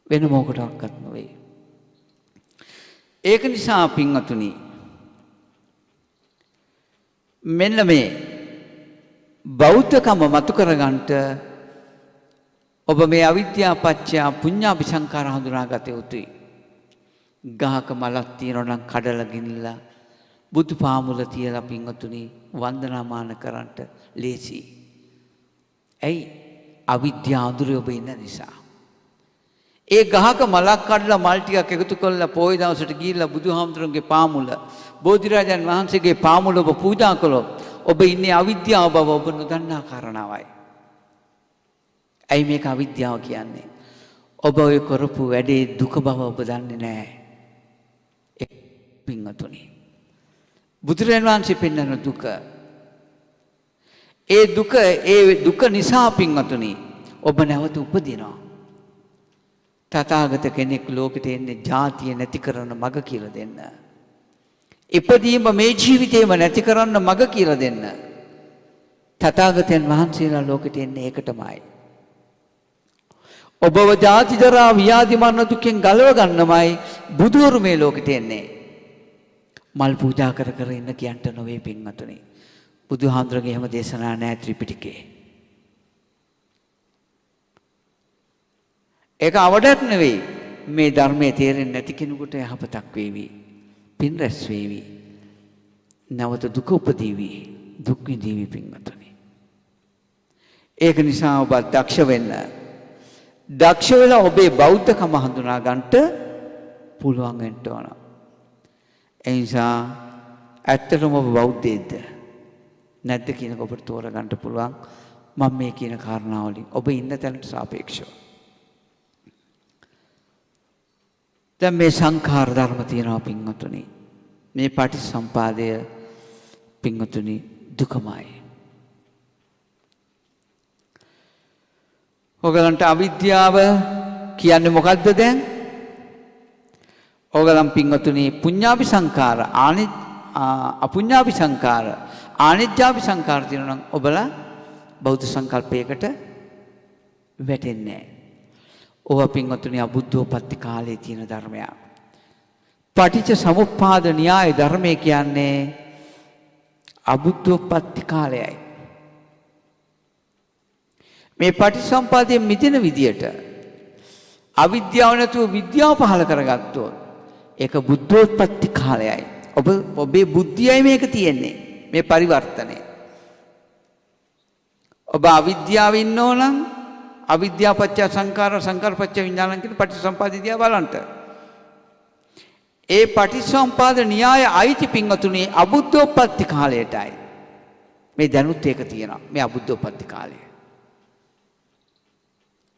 වෙන මොකටවත් නෙවෙයි. ඒක නිසා පින්වතුනි මෙන්න මේ බෞද්ධකම මතු කරගන්නට ඔබ මේ අවිද්‍යාව පත්‍ය පුඤ්ඤාභි සංඛාර හඳුනාගත යුතුයි. ගහක මලක් තියෙනවා නම් කඩලා ගිනලා බුදු පාමුල තියලා පින්වතුනි වන්දනාමාන කරන්නට ලේසි. ඇයි? අවිද්‍යාව අඳුරේ ඔබ ඉන්න නිසා. ඒ ගහක මලක් කඩලා මල් ටිකක් එකතු කරලා පොයි දවසට ගිහිල්ලා බුදුහාමුදුරන්ගේ පාමුල බෝධිරාජන් වහන්සේගේ පාමුල ඔබ පූජා කළොත් ඔබ ඉන්නේ අවිද්‍යාව බව ඔබ නොදන්නා කාරණාවයි. ඇයි මේක අවිද්‍යාව කියන්නේ? ඔබ ඔය කරපු වැඩේ දුක බව ඔබ දන්නේ නැහැ. ඒ පින්වතුනි බුදුරජාණන් වහන්සේ පෙන්වන දුක ඒ දුක නිසා පින්වතුනි ඔබ නැවත උපදිනවා. තථාගත කෙනෙක් ලෝකෙට එන්නේ ජාතිය නැති කරන මඟ කියලා දෙන්න. ඉපදීම මේ ජීවිතේම නැති කරන්න මඟ කියලා දෙන්න. තථාගතයන් වහන්සේලා ලෝකෙට එන්නේ ඒකටමයි. ඔබව ජාති ජරා ව්‍යාධි මරණ දුකෙන් ගලව ගන්නමයි බුදුවරු මේ ලෝකෙට එන්නේ. මල් පූජා කර කර ඉන්න කියන්ට නොවේ පින්වතුනි. බුදුහාමුදුරගේ එහෙම දේශනා නැහැ ත්‍රිපිටකේ. ඒක අවඩක් නෙවෙයි. මේ ධර්මයේ තේරෙන්නේ නැති කෙනෙකුට යහපතක් වේවි. පින් රැස් වේවි. නැවත දුක උපදීවි. දුක් විඳීවි පින්වතුනි. ඒක නිසා ඔබ දක්ෂ වෙන්න. දක්ෂ වෙලා ඔබේ බෞද්ධකම හඳුනා ගන්නට පුළුවන් වෙන්න ඕන. ඒ නිසා ඇත්තටම ඔබ බෞද්ධයෙක්ද නැද්ද කියන එක ඔබට තෝරගන්න පුළුවන්. මම මේ කියන කාරණාවලින් ඔබ ඉන්න තැනට සාපේක්ෂව. දැන් මේ සංඛාර ධර්ම තියෙනවා පින්වතුනි. මේ පටිච්චසමුපාදය පින්වතුනි දුකමයි. ඔයගලන්ට අවිද්‍යාව කියන්නේ මොකද්ද දැන්? ඔයගලන් පින්වතුනි පුඤ්ඤාභි සංඛාර අපුඤ්ඤාභි සංඛාර ආනිජ්ජාභි සංඛාර තියෙනවා නම් ඔබලා බෞද්ධ සංකල්පයකට වැටෙන්නේ නැහැ. ඔබ පින්වතුනි අබුද්ධෝපත්ති කාලයේ තියෙන ධර්මයක්. පටිච්ච සමුප්පාද න්‍යාය ධර්මය කියන්නේ අබුද්ධෝපත්ති කාලයයි. මේ පටිච්චසමුපාදයෙන් මිදෙන විදියට අවිද්‍යාව නැතුව විද්‍යාව පහළ කරගත්තොත් ඒක බුද්ධෝත්පත්ති කාලයයි. ඔබේ බුද්ධියයි මේක තියෙන්නේ. මේ පරිවර්තනය. ඔබ අවිද්‍යාව ඉන්නෝ නම් අවිද්‍යාව පත්‍ය සංඛාර සංඛාර පත්‍ය විඥාන කියන පටිච්චසමුපාදය දිහා බලන්න. ඒ පටිච්චසමුපාද න්‍යාය අයිති පින්වතුනි අබුද්ධෝත්පත්ති කාලයටයි. මේ දැනුත් ඒක තියෙනවා. මේ අබුද්ධෝත්පත්ති කාලය.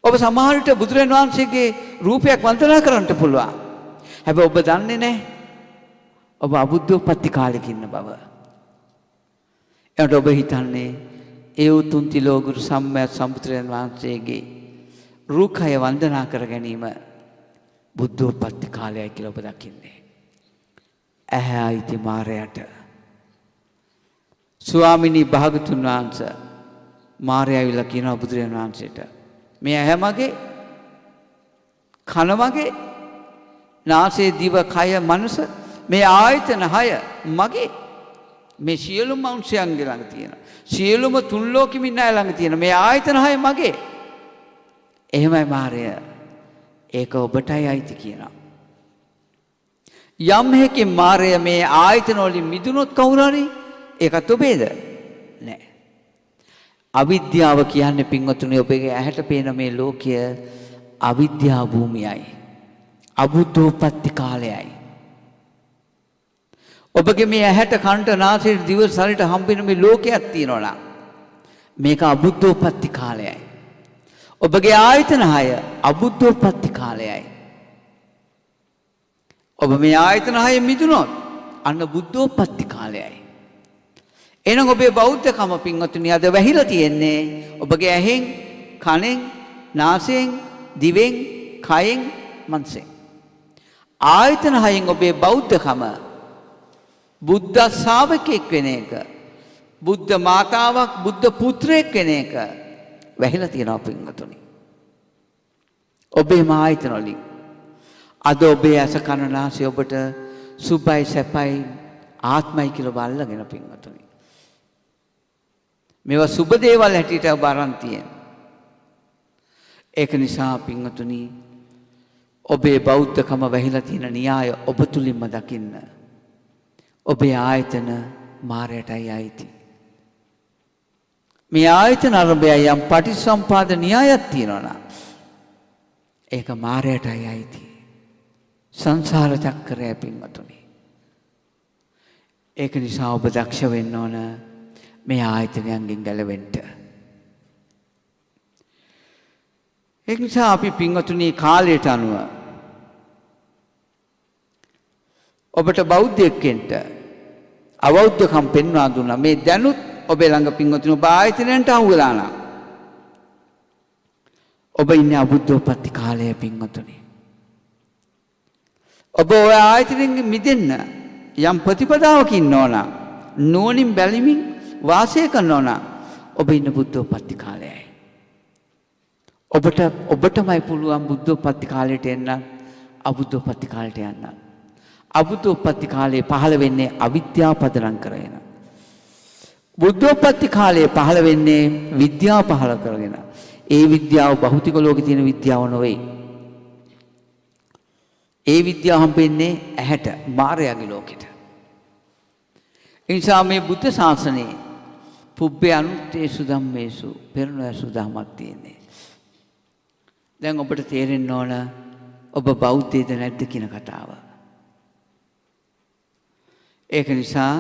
ඔබ සමහරට බුදුරජාණන් වහන්සේගේ රූපයක් වන්දනා කරන්න පුළුවන්. හැබැයි ඔබ දන්නේ නැහැ. ඔබ අබුද්ධෝත්පත්ති කාලෙක ඉන්න බව. එතකොට ඔබ හිතන්නේ ඒ උතුම් තිලෝගුරු සම්මා සම්බුදුරජාණන් වහන්සේගේ රූපය වන්දනා කර ගැනීම බුද්ධෝත්පත්ති කාලයයි කියලා ඔබ දකින්නේ. ඇහැ අයිති මාරයට. ස්වාමිනී භාගතුන් වහන්සේ මාරයා විලා කියනවා බුදුරජාණන් වහන්සේට මේ ඇහැ මගේ, කන මගේ, නාසය දිව කය මනස මේ ආයතන 6 මගේ. මේ සියලුම මනුෂ්‍යයන්ගේ ළඟ තියෙන සියලුම තුන් ලෝකෙම ඉන්න අය ළඟ තියෙන මේ ආයතන 6 මගේ. එහෙමයි මාරය. ඒක ඔබටයි අයිති කියනවා. යම් හේකින් මාරය මේ ආයතන වලින් මිදුනොත් කවුරු හරි ඒකත් ඔබේද? නෑ. අවිද්‍යාව කියන්නේ පින්වතුනි ඔබගේ ඇහැට පේන මේ ලෝකය අවිද්‍යා භූමියයි. අබුද්ධෝත්පත්ති කාලයයි. ඔබගේ මේ ඇහැට කනට නාසයට දිව ශරීරයට හම්බෙන මේ ලෝකයක් තියෙනවා නම් මේක අබුද්ධෝත්පත්ති කාලයයි. ඔබගේ ආයතන 6 අබුද්ධෝත්පත්ති කාලයයි. ඔබ මේ ආයතන 6 මිදුනොත් අන්න බුද්ධෝත්පත්ති කාලයයි. එහෙනම් ඔබේ බෞද්ධකම පින්වතුනි අද වැහිලා තියෙන්නේ ඔබගේ ඇහෙන්, කනෙන්, නාසයෙන්, දිවෙන්, කයෙන්, මනසෙන්. ආයතන හයෙන් ඔබේ බෞද්ධකම බුද්ධ ශාවකෙක් වෙන එක, බුද්ධ මාතාවක්, බුද්ධ පුත්‍රයෙක් වෙන එක වැහිලා තියෙනවා පින්වතුනි. ඔබේ ආයතන වලින් අද ඔබේ ඇස කන නාසය ඔබට සුභයි සැපයි ආත්මයි කියලා බලගෙන පින්වතුනි. මේවා සුබ දේවල් හැටියට ඔබ අරන් තියෙන. ඒක නිසා පින්වතුනි ඔබේ බෞද්ධකම වැහිලා තියෙන න්‍යාය ඔබ තුලින්ම දකින්න. ඔබේ ආයතන මායයටයි අයිති. මේ ආයතන අරබය යම් පටිසම්පාද න්‍යායක් තියෙනවා නම් ඒක මායයටයි අයිති. සංසාර චක්‍රය පින්වතුනි. ඒක නිසා ඔබ දක්ෂ වෙන්න ඕන මේ ආයතනයන්ගෙන් ගැලවෙන්න. ඒක නිසා අපි පින්වතුනි කාලයට අනුව ඔබට බෞද්ධයෙක් වෙන්න අවෞද්ධකම් පෙන්වා දුන්නා. මේ දැනුත් ඔබේ ළඟ පින්වතුනි ඔබ ආයතනයන්ට අහු වෙලා නම් ඔබ ඉන්නේ අබුද්ධෝත්පත්ති කාලයේ පින්වතුනි. ඔබ ඔය ආයතනෙන් මිදෙන්න යම් ප්‍රතිපදාවක ඉන්නවා නම් නුවණින් බැලීමින් වාසය කරනවා නම් ඔබ ඉන්න බුද්ධෝත්පත්ති කාලයයි. ඔබටමයි පුළුවන් බුද්ධෝත්පත්ති කාලයට එන්න අබුද්ධෝත්පත්ති කාලයට යන්න. අබුද්ධෝත්පත්ති කාලයේ පහළ වෙන්නේ අවිද්‍යාව පදනම් කරගෙන. බුද්ධෝත්පත්ති කාලයේ පහළ වෙන්නේ විද්‍යාව පහළ කරගෙන. ඒ විද්‍යාව භෞතික ලෝකේ තියෙන විද්‍යාව නෙවෙයි. ඒ විද්‍යාව හම්බෙන්නේ ඇහැට මායාවේ ලෝකෙට. ඒ නිසා මේ බුද්ධ ශාසනයේ පුබ්බේ අනුත්තේසු ධම්මේසු පෙරණැසු ධමයක් තියෙන්නේ. දැන් ඔබට තේරෙන්න ඕන ඔබ බෞද්ධයද නැද්ද කියන කතාව. ඒක නිසා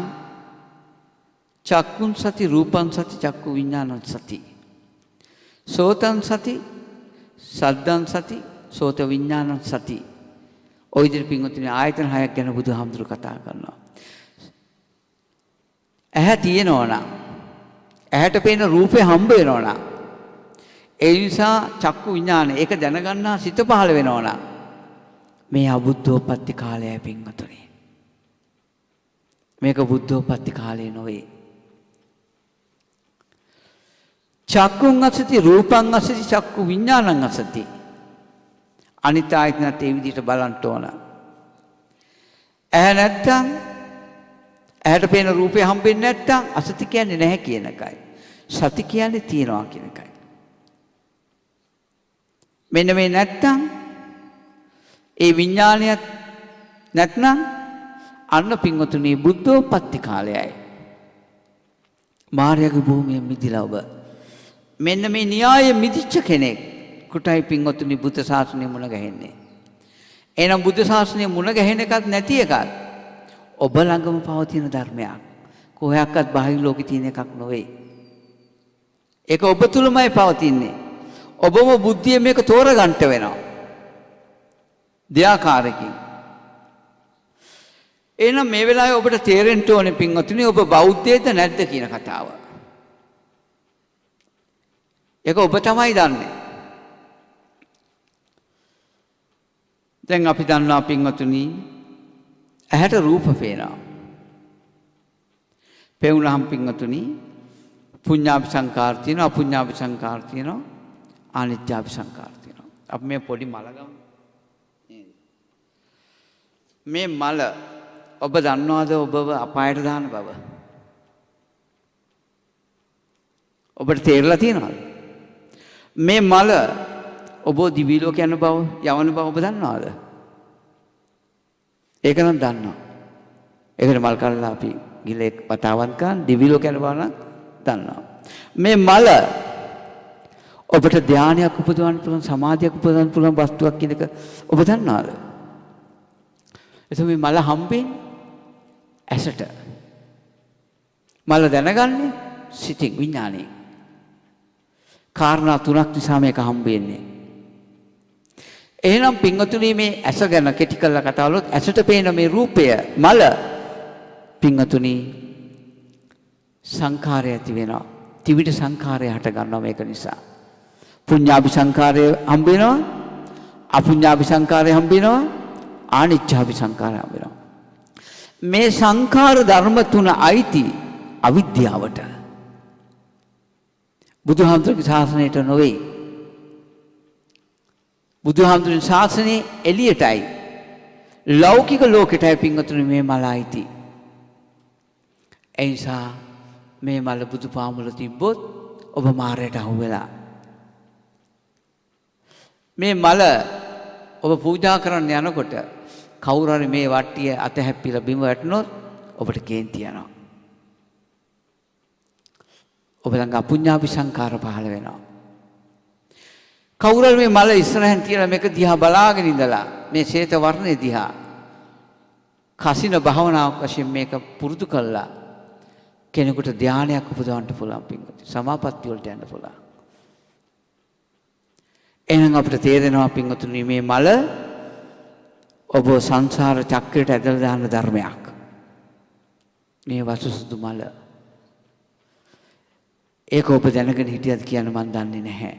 චක්කුන් සති රූපං සති චක්කු විඥානං සති සෝතං සති සද්දං සති සෝත විඥානං සති. ඔය විදිහට පින්වතුනි ආයතන හයක් ගැන බුදුහාමුදුරු කතා කරනවා. ඇහැ තියෙනවා නම් ඇහැට පේන රූපේ හම්බ වෙනවා නම් ඒ නිසා චක්කු විඥාන ඒක දැනගන්නා සිත පහළ වෙනවා නම් මේ අබුද්ධෝත්පත්ති කාලයයි පින්වතුනි. මේක බුද්ධෝත්පත්ති කාලය නොවේ. චක්කුං අසති රූපං අසති චක්කු විඥානං අසති. අනිත් ආයතනත් ඒ විදිහට බලන්න ඕන. ඇහැ නැත්තම් ඇහැට පේන රූපේ හම්බෙන්නේ නැත්තම් අසති කියන්නේ නැහැ කියන එකයි. සති කියන්නේ තියනවා කියන එකයි. මෙන්න මේ නැත්තම් ඒ විඥානියත් නැත්නම් අන්න පින්වතුනි බුද්ධෝත්පත්ති කාලයයි. මායාවේ භූමිය මිදිලා ඔබ මෙන්න මේ න්‍යාය මිදිච්ච කෙනෙක් කුටයි පින්වතුනි බුද්ධ ශාසනය මුණ ගැහෙන්නේ. එහෙනම් බුද්ධ ශාසනය මුණ ගැහෙන එකක් නැති එකක් ඔබ ළඟම පවතින ධර්මයක්. කොහොයක්වත් බාහිර ලෝකේ තියෙන එකක් නෙවෙයි. ඒක ඔබ තුලමයි පවතින්නේ. ඔබම බුද්ධිය මේක තෝරගන්න වෙනවා. දෙආකාරකින්. එහෙනම් මේ වෙලාවේ ඔබට තේරෙන්න ඕනේ පින්වතුනි ඔබ බෞද්ධයේද නැද්ද කියන කතාව. ඒක ඔබ තමයි දන්නේ. දැන් අපි දන්නවා පින්වතුනි ඇහැට රූප පේනවා. පෙවුනහම් පින්වතුනි පුඤ්ඤාභි සංකාර තියෙනවා අපුඤ්ඤාභි සංකාර තියෙනවා අනිත්‍යාභි සංකාර තියෙනවා. අපි මේ පොඩි මල ගමු. මේ මල ඔබ දන්නවද ඔබව අපායට දාන බව? ඔබට තේරලා තියෙනවද? මේ මල ඔබ දිවි ලෝක යන බව යවන බව ඔබ දන්නවද? ඒක නම් දන්නවා. ඒකට මල් කල්ලා අපි ගිලේ වතාවක් ගන්න දිවි ලෝක යන බව නම් දන්නවා. මේ මල ඔබට ධානයක් උපදවන්න පුළුවන් සමාධියක් උපදවන්න පුළුවන් වස්තුවක් කියන එක ඔබ දන්නවද? එතකොට මේ මල හම්බෙන්නේ ඇසට. මල දැනගන්නේ සිතින් විඥාණයෙන්. කාරණා තුනක් නිසා මේක හම්බෙන්නේ. එහෙනම් පින්වතුනි මේ ඇස ගැන කෙටි කරලා කතා කළොත් ඇසට පේන මේ රූපය මල පින්වතුනි සංඛාරය ඇති වෙනවා. ත්‍රිවිධ සංඛාරය හට ගන්නවා මේක නිසා. පුඤ්ඤාභි සංඛාරය හම්බ වෙනවා, අපුඤ්ඤාභි සංඛාරය හම්බ වෙනවා, ආනිච්ඡාභි සංඛාරය හම්බ වෙනවා. මේ සංඛාර ධර්ම තුන අයිති අවිද්‍යාවට. බුදුහාමුදුරගේ ශාසනයට නොවේ. බුදුහාමුදුරගේ ශාසනයේ එළියටයි ලෞකික ලෝකෙටයි පින්වතුනි මේ මල අයිති. ඒ නිසා මේ මල බුදුපාමුල තිබ්බොත් ඔබ මාරයට අහු වෙලා. මේ මල ඔබ පූජා කරන්න යනකොට කවුරු හරි මේ වට්ටිය අතහැප්පිලා බිම වැටුනොත් ඔබට කේන්ති යනවා. ඔබ ළඟ අපුඤ්ඤාභි සංඛාර පහළ වෙනවා. කවුරු හරි මේ මල ඉස්සරහින් තියලා මේක දිහා බලාගෙන ඉඳලා මේ ශ්වේත වර්ණය දිහා කසින භාවනාවක් වශයෙන් මේක පුරුදු කළා කෙනෙකුට ධානයක් උපදවන්න පුළුවන් පින්වතුනි. සමාපatti වලට යන්න පුළුවන්. එහෙනම් අපිට තේරෙනවා පින්වතුනි මේ මල ඔබ සංසාර චක්‍රයට ඇදලා දාන ධර්මයක්. මේ වසුසුදු මල. ඒක ඔබ දැනගෙන හිටියද කියන මන් දන්නේ නැහැ.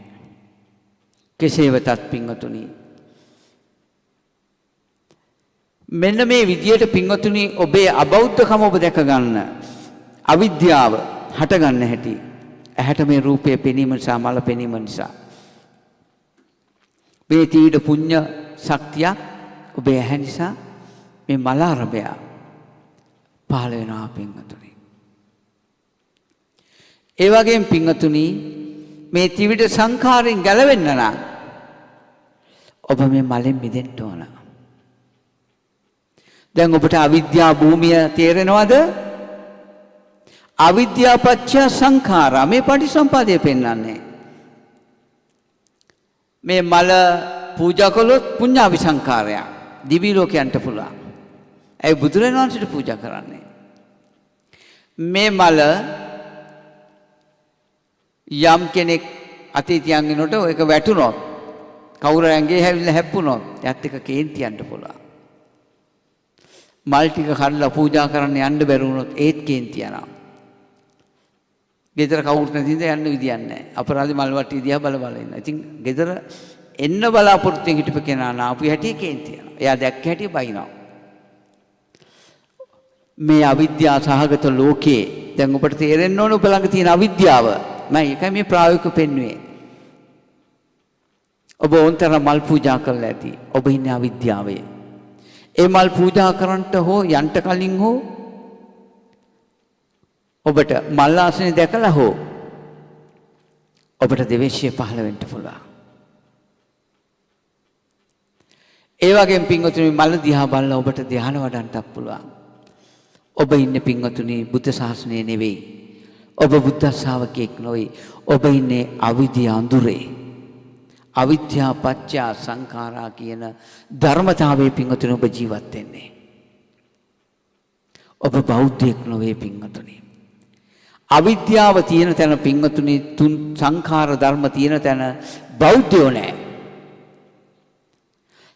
කෙසේ වෙතත් පින්වතුනි මෙන්න මේ විදියට පින්වතුනි ඔබේ අබෞද්ධකම ඔබ දැක ගන්න. අවිද්‍යාව හට ගන්න හැටි. ඇහැට මේ රූපය පෙනීම නිසා මල පෙනීම නිසා. මේ ත්‍රිවිධ පුණ්‍ය ශක්තිය ඔබේ ඇහැ නිසා මේ මල අරබය පහළ වෙනවා පින්වතුනි. ඒ වගේම පින්වතුනි මේ ත්‍රිවිධ සංඛාරයෙන් ගැලවෙන්න නම් ඔබ මේ මලෙන් මිදෙන්න ඕන. දැන් ඔබට අවිද්‍යා භූමිය තේරෙනවද? අවිද්‍යා පත්‍ය සංඛාරා මේ පටිසම්පාදය පෙන්වන්නේ. මේ මල පූජා කළොත් පුඤ්ඤාභි සංඛාරයක් දිවි ලෝකයන්ට පුළුවන්. ඒ බුදුරජාණන් වහන්සේට පූජා කරන්නේ. මේ මල යම් කෙනෙක් අතේ තියන් ඉනොට ඒක වැටුනොත් කවුරු ඇඟේ හැවිලා හැප්පුණොත් එයත් එක කේන්ති යන්න පුළුවන්. මල් ටික කඩලා පූජා කරන්න යන්න බැරි වුණොත් ඒත් කේන්ති යනවා. ගෙදර කවුරුත් නැතිද යන්න විදියක් නැහැ. අපරාධි මල් වට්ටිය දිහා බල බල ඉන්න. ඉතින් ගෙදර එන්න බලාපොරොත්තුෙන් හිටපු කෙනා නාපු හැටි කේන්ති යනවා. එයා දැක්ක හැටි බයිනවා. මේ අවිද්‍යාව සහගත ලෝකේ දැන් ඔබට තේරෙන්න ඕන ඔබ ළඟ තියෙන අවිද්‍යාව. මම ඒකයි මේ ප්‍රායෝගිකව පෙන්වුවේ. ඔබ උන්තර මල් පූජා කරලා ඇති. ඔබ ඉන්නේ අවිද්‍යාවේ. ඒ මල් පූජා කරන්නට හෝ යන්ට කලින් හෝ ඔබට මල් ආසනේ දැකලා හෝ ඔබට දෙවේශය පහළ වෙන්න පුළුවන්. ඒ වගේම පින්වතුනි මල් දිහා බලලා ඔබට ධ්‍යාන වඩන්නත් පුළුවන්. ඔබ ඉන්නේ පින්වතුනි බුද්ධ ශාසනය නෙවෙයි. ඔබ බුද්ධ ශ්‍රාවකෙක් නෙවෙයි. ඔබ ඉන්නේ අවිද්‍යාව අඳුරේ. අවිද්‍යා පත්‍ය සංඛාරා කියන ධර්මතාවයේ පින්වතුනි ඔබ ජීවත් වෙන්නේ. ඔබ බෞද්ධයෙක් නෙවෙයි පින්වතුනි. අවිද්‍යාව තියෙන තැන පින්වතුනි තුන් සංඛාර ධර්ම තියෙන තැන බෞද්ධයෝ නැහැ.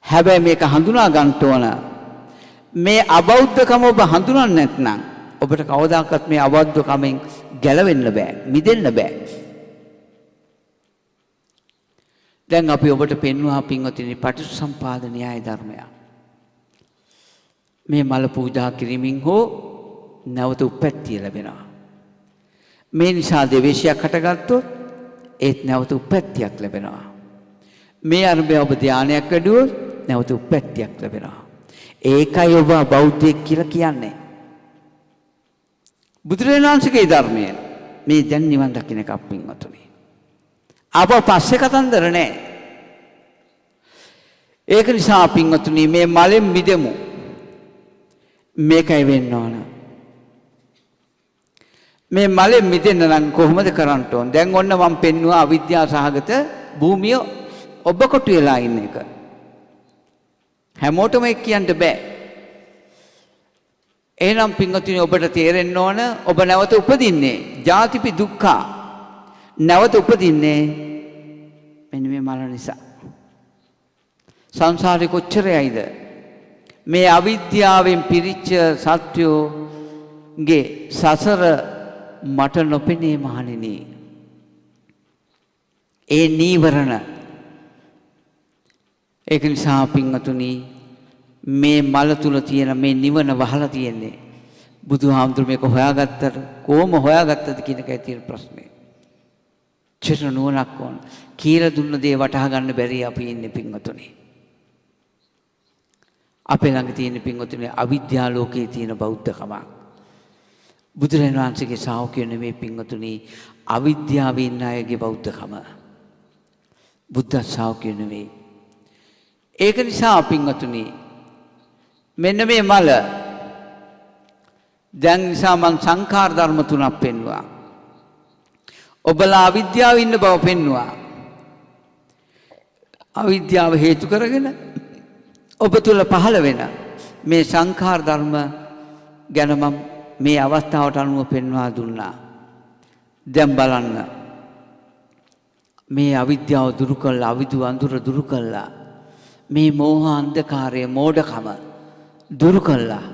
හැබැයි මේක හඳුනා ගන්න ඕන. මේ අබෞද්ධකම ඔබ හඳුනන්නේ නැත්නම් ඔබට කවදාකවත් මේ අබෞද්ධකමෙන් ගැලවෙන්න බෑ, මිදෙන්න බෑ. දැන් අපි ඔබට පෙන්වුවා පින්වතුනි පටිච්චසමුපාද න්‍යාය ධර්මය. මේ මල පූජා කිරීමෙන් හෝ නැවත උප්පත්තිය ලැබෙනවා. මේ නිසා දෙවේශයක් හටගත්තොත් ඒත් නැවත උප්පත්තියක් ලැබෙනවා. මේ අරබය ඔබ ධානයක් වැඩුවොත් නැවත උප්පත්තියක් ලැබෙනවා. ඒකයි ඔබ බෞද්ධයෙක් කියලා කියන්නේ. බුදුරජාණන් වහන්සේගේ ධර්මය මේ දැන් නිවන් දකින්න එකක් පින්වතුනි. අප පස්සේ කතන්දර නැහැ. ඒක නිසා පින්වතුනි මේ මලෙන් මිදෙමු. මේකයි වෙන්න ඕන. මේ මලෙන් මිදෙන්න නම් කොහොමද කරන්න ඕන? දැන් ඔන්න මම පෙන්නුවා අවිද්‍යාව සහගත භූමිය ඔබ කොටු වෙලා ඉන්න එක. හැමෝටම ඒක කියන්න බෑ. එහෙනම් පින්වතුනි ඔබට තේරෙන්න ඕන ඔබ නැවත උපදින්නේ ජාතිපි දුක්ඛ. නැවත උපදින්නේ මෙන්න මේ මල නිසා. සංසාරේ කොච්චර යයිද? මේ අවිද්‍යාවෙන් පිරිච්ච සත්‍යෝ ගේ සසර මට නොපෙනේ මහණෙනි. ඒ නීවරණ ඒක නිසා පින්වතුනි මේ මල තුල තියෙන මේ නිවන වහලා තියෙන්නේ බුදුහාමුදුරු මේක හොයාගත්තට කොහොම හොයාගත්තද කියන එකයි තියෙන ප්‍රශ්නේ. චිත්‍ර නුවණක් ඕන. කියලා දුන්න දේ වටහා ගන්න බැරි අපි ඉන්නේ පින්වතුනි. අපේ ළඟ තියෙන පින්වතුනි අවිද්‍යා ලෝකයේ තියෙන බෞද්ධකම. බුදුරජාණන් වහන්සේගේ ශ්‍රාවකයෝ නෙමෙයි පින්වතුනි අවිද්‍යාවේ ඉන්න අයගේ බෞද්ධකම. බුද්ධ ශ්‍රාවකයෝ නෙමෙයි. ඒක නිසා පින්වතුනි මෙන්න මේ මල දැන් නිසා මං සංඛාර ධර්ම තුනක් පෙන්වුවා. ඔබලා අවිද්‍යාව ඉන්න බව පෙන්වුවා. අවිද්‍යාව හේතු කරගෙන ඔබ තුල පහළ වෙන මේ සංඛාර ධර්ම ගැන මම මේ අවස්ථාවට අනුව පෙන්වා දුන්නා. දැන් බලන්න මේ අවිද්‍යාව දුරු කළා, අවිදු අඳුර දුරු කළා. මේ මෝහ අන්ධකාරය මෝඩකම දුරු කළා.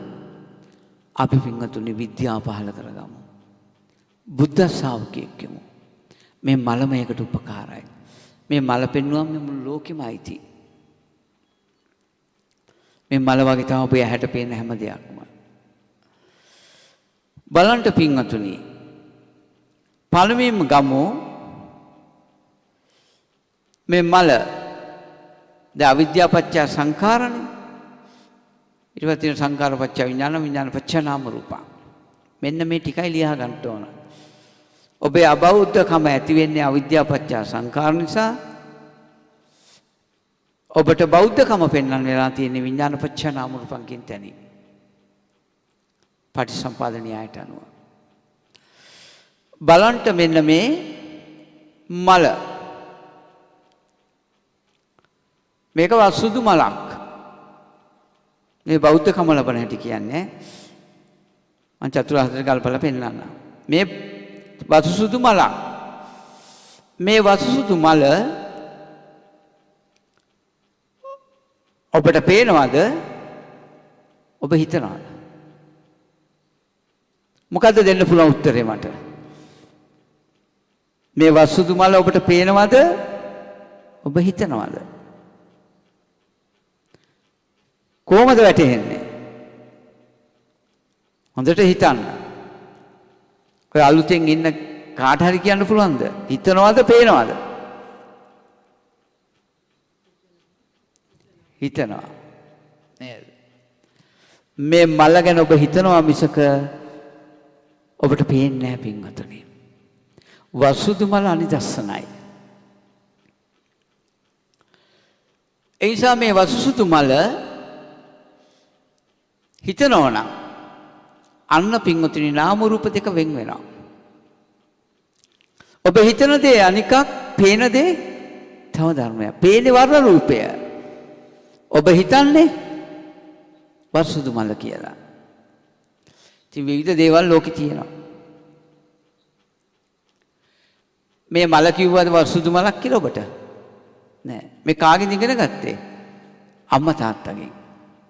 අපි පින්වතුනි විද්‍යාව පහළ කරගමු. බුද්ධ ශ්‍රාවකයෙක්ගෙමු. මේ මලමයකට උපකාරයි. මේ මල පෙන්වුවම මේ මුළු ලෝකෙම අයිති. මේ මල වගේ තමයි ඔබ ඇහැට පේන හැම දෙයක්ම. බලන්න පින්වතුනි පළමුවෙන්ම ගමු මේ මල දැන් අවිද්‍යාව පත්‍ය සංඛාරනේ. ඊට පස්සේ සංඛාර පත්‍ය විඥාන, විඥාන පත්‍ය නාම රූප. මෙන්න මේ ටිකයි ලියා ගන්න ඕන. ඔබේ අබෞද්ධකම ඇති වෙන්නේ අවිද්‍යාව පත්‍ය සංඛාර නිසා. ඔබට බෞද්ධකම පෙන්වන්න වෙලා තියෙන විඥාන පත්‍ය නාම රූපංකින් තැනි. පටිසම්පාද න්‍යායට අනුව. බලන්ට මෙන්න මේ මල. මේක වසුදු මලක්. මේ බෞද්ධකම ලබන හැටි කියන්නේ මං චතුරාර්ය කල්පලා පෙන්නන්න. මේ වසුදු මලක්. මේ වසුදු මල ඔබට පේනවද? ඔබ හිතනවද? මොකද්ද දෙන්න පුළුවන් උත්තරේ මට? මේ වසුදු මල ඔබට පේනවද? ඔබ හිතනවද? කොහොමද වැටෙන්නේ? හොඳට හිතන්න. ඔය අලුතෙන් ඉන්න කාට හරි කියන්න පුළුවන්ද? හිතනවද පේනවද? හිතනවා. නේද? මේ මල ගැන ඔබ හිතනවා මිසක ඔබට පේන්නේ නැහැ පින්වතුනි. වසුදු මල අනිදස්සනයි. ඒ නිසා මේ වසුදු මල හිතනවා නම් අන්න පින්වතුනි නාම රූප දෙක වෙන් වෙනවා. ඔබ හිතන දේ අනිකක්, පේන දේ තව ධර්මයක්. පේන්නේ වර්ණ රූපය. ඔබ හිතන්නේ වසුදු මල කියලා. ඉතින් විවිධ දේවල් ලෝකේ තියෙනවා. මේ මල කිව්වද වසුදු මලක් කියලා ඔබට? නෑ. මේ කාගෙන් ඉගෙන ගත්තේ? අම්මා තාත්තගෙන්,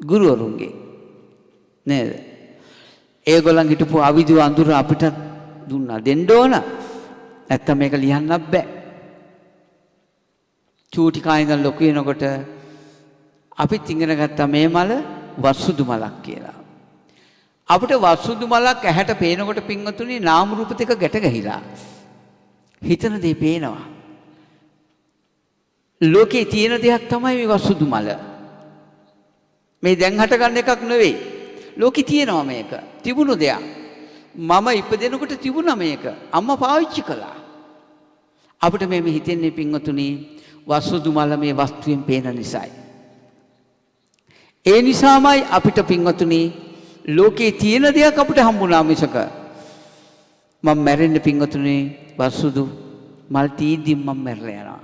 ගුරුවරුන්ගෙන්. නේද? ඒගොල්ලන් හිටපු අවිදු අඳුර අපිට දුන්නා. දෙන්න ඕන. නැත්තම් මේක ලියන්නත් බෑ. චූටි කාලේ ඉඳන් ලොකු වෙනකොට අපිත් ඉගෙන ගත්තා මේ මල වසුදු මලක් කියලා. අපිට වසුදු මලක් ඇහැට පේනකොට පින්වතුනි නාම රූප දෙක ගැට ගහිලා හිතන දේ පේනවා. ලෝකේ තියෙන දෙයක් තමයි මේ වසුදු මල. මේ දැන් හටගන්න එකක් නෙවෙයි. ලෝකේ තියෙනවා මේක. තිබුණු දෙයක්. මම ඉපදෙනකොට තිබුණා මේක. අම්මා පාවිච්චි කළා. අපිට මේ හිතෙන්නේ පින්වතුනි වසුදු මල මේ වස්තුවෙන් පේන නිසායි. ඒ නිසාමයි අපිට පින්වතුනි ලෝකේ තියෙන දෙයක් අපිට හම්බුණා මිසක මම මැරෙන්නේ පින්වතුනි වසුදු මල් තීද්දි මම මැරලා යනවා.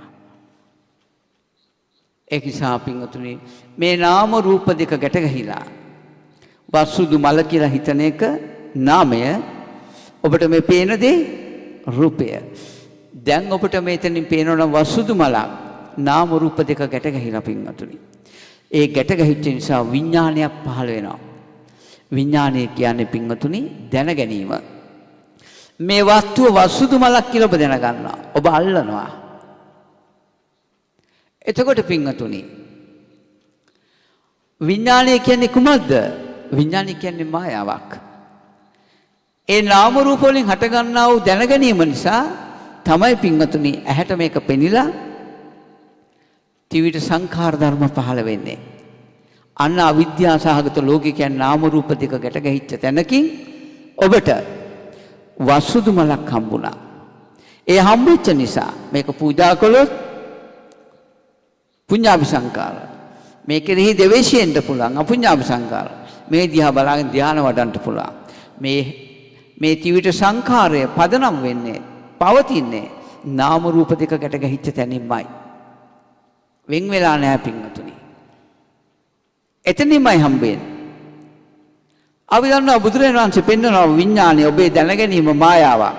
ඒ නිසා පින්වතුනි මේ නාම රූප දෙක ගැට ගහිලා වසුදු මල කියලා හිතන එක නාමය. ඔබට මේ පේන දේ රූපය. දැන් ඔබට මෙතනින් පේනවනම් වසුදු මලක් නාම රූප දෙක ගැට ගහිලා පින්වතුනි. ඒ ගැට ගැහිච්ච නිසා විඥානයක් පහළ වෙනවා. විඥානය කියන්නේ පින්වතුනි දැන ගැනීම. මේ වස්තුව වස්තුදු මලක් කියලා ඔබ දැනගන්නවා. ඔබ අල්ලනවා. එතකොට පින්වතුනි විඥානය කියන්නේ කුමක්ද? විඥානය කියන්නේ මායාවක්. ඒ නාම රූප වලින් හට ගන්නා වූ දැන ගැනීම නිසා තමයි පින්වතුනි ඇහැට මේක පෙනිලා ත්‍රිවිධ සංඛාර ධර්ම පහළ වෙන්නේ. අන්න අවිද්‍යාව සහගත ලෝකේ කියන්නේ නාම රූප දෙක ගැට ගැහිච්ච තැනකින් ඔබට වස්තුදු මලක් හම්බුණා. ඒ හම්බෙච්ච නිසා මේක පූජා කළොත් පුඤ්ඤාභි සංකාර. මේකෙහි දෙවේශයෙන්ද පුළුවන් අපුඤ්ඤාභි සංකාර. මේ දිහා බලාගෙන ධානය වඩන්න පුළුවන්. මේ ත්‍රිවිධ සංඛාරය පදනම් වෙන්නේ පවතින්නේ නාම රූප දෙක ගැට ගැහිච්ච තැනින්මයි. වෙන් වෙලා නැහැ පින්වතුනි. එතනින්මයි හම්බෙන්නේ. අපි දන්නවා බුදුරජාණන් වහන්සේ පෙන්වනවා විඥානය ඔබේ දැන ගැනීම මායාවක්.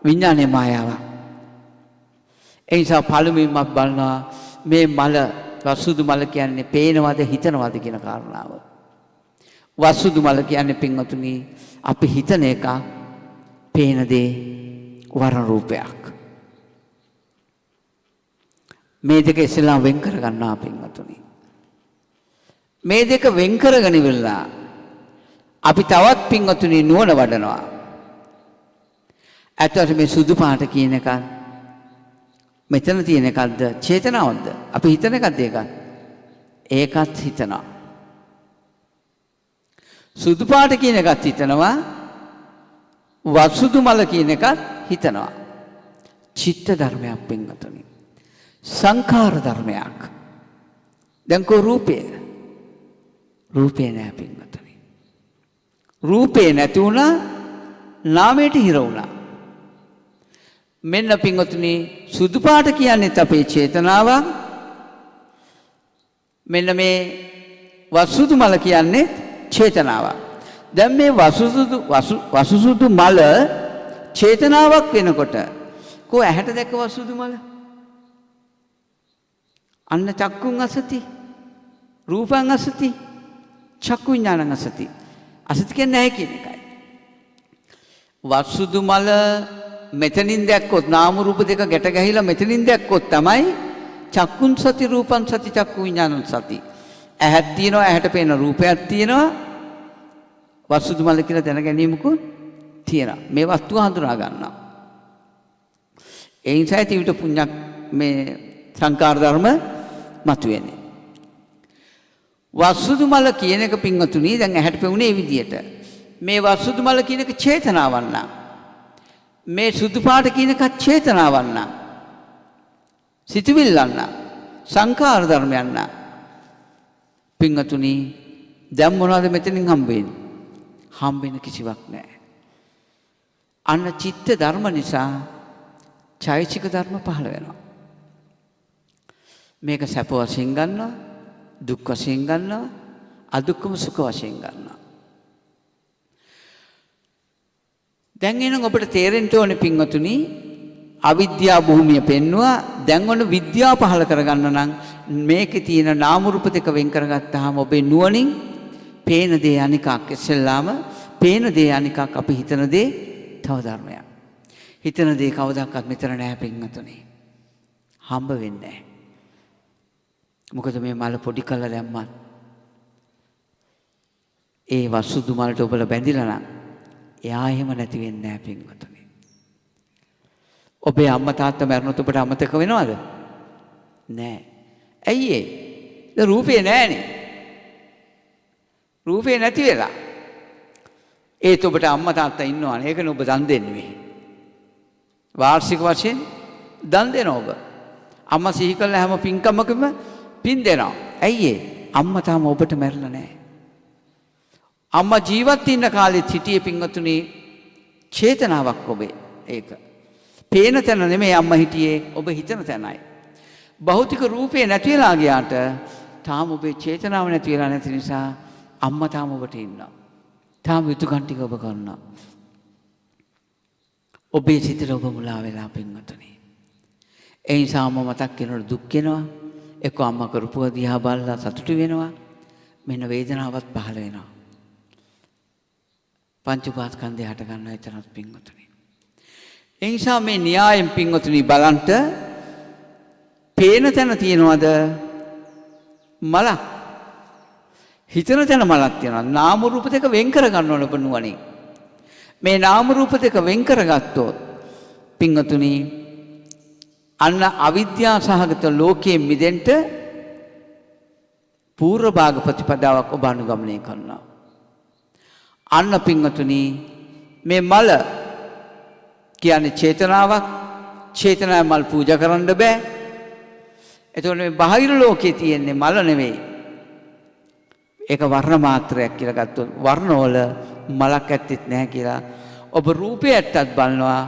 විඥානයේ මායාවක්. ඒ නිසා පළමුවෙන්ම අපි බලනවා මේ මල වසුදු මල කියන්නේ පේනවද හිතනවද කියන කාරණාව. වසුදු මල කියන්නේ පින්වතුනි අපි හිතන එක පේන දේ වර්ණ රූපයක්. මේ දෙක ඉස්සෙල්ලා වෙන් කර ගන්නවා පින්වතුනි. මේ දෙක වෙන් කරගෙන ඉවරලා අපි තවත් පින්වතුනි නුවණ වඩනවා. ඇත්තට මේ සුදු පාට කියන එක මෙතන තියෙන එකක්ද චේතනාවක්ද? අපි හිතන එකක්ද ඒක? ඒකත් හිතනවා. සුදු පාට කියන එකත් හිතනවා. වසුදු මල කියන එකත් හිතනවා. චිත්ත ධර්මයක් පින්වතුනි. සංඛාර ධර්මයක්. දැන් කෝ රූපය? රූපේ නෑ පින්වතුනි. රූපේ නැති වුණා නාමයට හිර වුණා. මෙන්න පින්වතුනි සුදු පාට කියන්නේත් අපේ චේතනාවක්. මෙන්න මේ වසුදු මල කියන්නේ චේතනාවක්. දැන් මේ වසුසුදු මල චේතනාවක් වෙනකොට කෝ ඇහැට දැක්ක වසුදු මල? අන්න චක්කුං අසති රූපං අසති චක්කු විඥානං අසති. අසති කියන්නේ නැහැ කියන එකයි. වසුදු මල මෙතනින් දැක්කොත් නාම රූප දෙක ගැට ගැහිලා මෙතනින් දැක්කොත් තමයි චක්කුන් සති රූපං සති චක්කු විඥානං සති. ඇහක් තියෙනවා ඇහැට පේන රූපයක් තියෙනවා වසුදු මල කියලා දැන ගැනීමකුත් තියෙනවා. මේ වස්තුව හඳුනා ගන්නවා. ඒ නිසා ත්‍රිවිධ පුඤ්ඤක් මේ සංකාර ධර්ම මතුවෙන්නේ. වසුදු මල කියන එක පින්වතුනි දැන් ඇහැට පෙවුනේ මේ විදියට. මේ වසුදු මල කියන එක චේතනාවක් නා. මේ සුදු පාට කියන එක චේතනාවක් නා. සිතුවිල්ලක් නා. සංකාර ධර්මයක් නා. පින්වතුනි දැන් මොනවද මෙතනින් හම්බෙන්නේ? හම්බෙන කිසිවක් නැහැ. අන්න චිත්ත ධර්ම නිසා චෛතසික ධර්ම පහළ වෙනවා. මේක සැප වශයෙන් ගන්නවා, දුක් වශයෙන් ගන්නවා, අදුක්කම සුඛ වශයෙන් ගන්නවා. දැන් එනම් ඔබට තේරෙන්න ඕනේ පින්වතුනි අවිද්‍යා භූමිය පෙන්නවා. දැන් ඔන්න විද්‍යාව පහළ කරගන්න නම් මේකේ තියෙන නාම රූප දෙක වෙන් කරගත්තාම ඔබේ නුවණින් පේන දේ අනිකක්. ඉස්සෙල්ලාම පේන දේ අනිකක්, අපි හිතන දේ තව ධර්මයක්. හිතන දේ කවදාවත් මෙතන නැහැ පින්වතුනි. හම්බ වෙන්නේ නැහැ. මොකද මේ මල පොඩි කළා දැම්මත් ඒ වසුදු මලට ඔබලා බැඳිලා නම් එයා එහෙම නැති වෙන්නේ නැහැ පින්වතුනි. ඔබේ අම්මා තාත්තා මැරුණොත් ඔබට අමතක වෙනවද? නැහැ. ඇයි ඒ? දැන් රූපේ නැහැනේ. රූපේ නැති වෙලා. ඒත් ඔබට අම්මා තාත්තා ඉන්නවනේ. ඒකනේ ඔබ දන් දෙන්නේ මේ. වාර්ෂික වශයෙන් දන් දෙනවා ඔබ. අම්මා සිහි කළ හැම පින්කමකම පින් දෙනවා. ඇයි ඒ? අම්මා තාම ඔබට මැරිලා නැහැ. අම්මා ජීවත් ඉන්න කාලෙත් හිටියේ පින්වතුනි චේතනාවක් ඔබේ. ඒක. පේන තැන නෙමෙයි අම්මා හිටියේ, ඔබ හිතන තැනයි. භෞතික රූපේ නැති වෙලා ගියාට තාම ඔබේ චේතනාව නැති වෙලා නැති නිසා අම්මා තාම ඔබට ඉන්නවා. තාම යුතුයකම් ටික ඔබ කරනවා. ඔබේ සිතට ඔබ මුලා වෙලා පින්වතුනි. ඒ නිසා අම්මා මතක් වෙනකොට දුක් වෙනවා. එක්ක අම්මා කරපුවා දිහා බලලා සතුටු වෙනවා. මෙන්න වේදනාවක් පහළ වෙනවා. පංච උපාස්කන්ධය හට ගන්නවා එතනත් පින්වතුනි. ඒ නිසා මේ න්‍යායෙන් පින්වතුනි බලන්ට පේන තැන තියනවද මලක්? හිතන තැන මලක් තියෙනවා. නාම රූප දෙක වෙන් කර ගන්න ඕන ඔබ නුවණින්. මේ නාම රූප දෙක වෙන් කරගත්තොත් පින්වතුනි අන්න අවිද්‍යා සහගත ලෝකයේ මිදෙන්න පූර්ව භාග ප්‍රතිපදාවක් ඔබ අනුගමනය කරනවා. අන්න පින්වතුනි මේ මල කියන්නේ චේතනාවක්. චේතනාවේ මල් පූජා කරන්න බෑ. එතකොට මේ බාහිර ලෝකයේ තියෙන්නේ මල නෙවෙයි. ඒක වර්ණ මාත්‍රයක් කියලා ගත්තොත් වර්ණවල මලක් ඇත්තෙත් නැහැ කියලා ඔබ රූපයටත් බලනවා,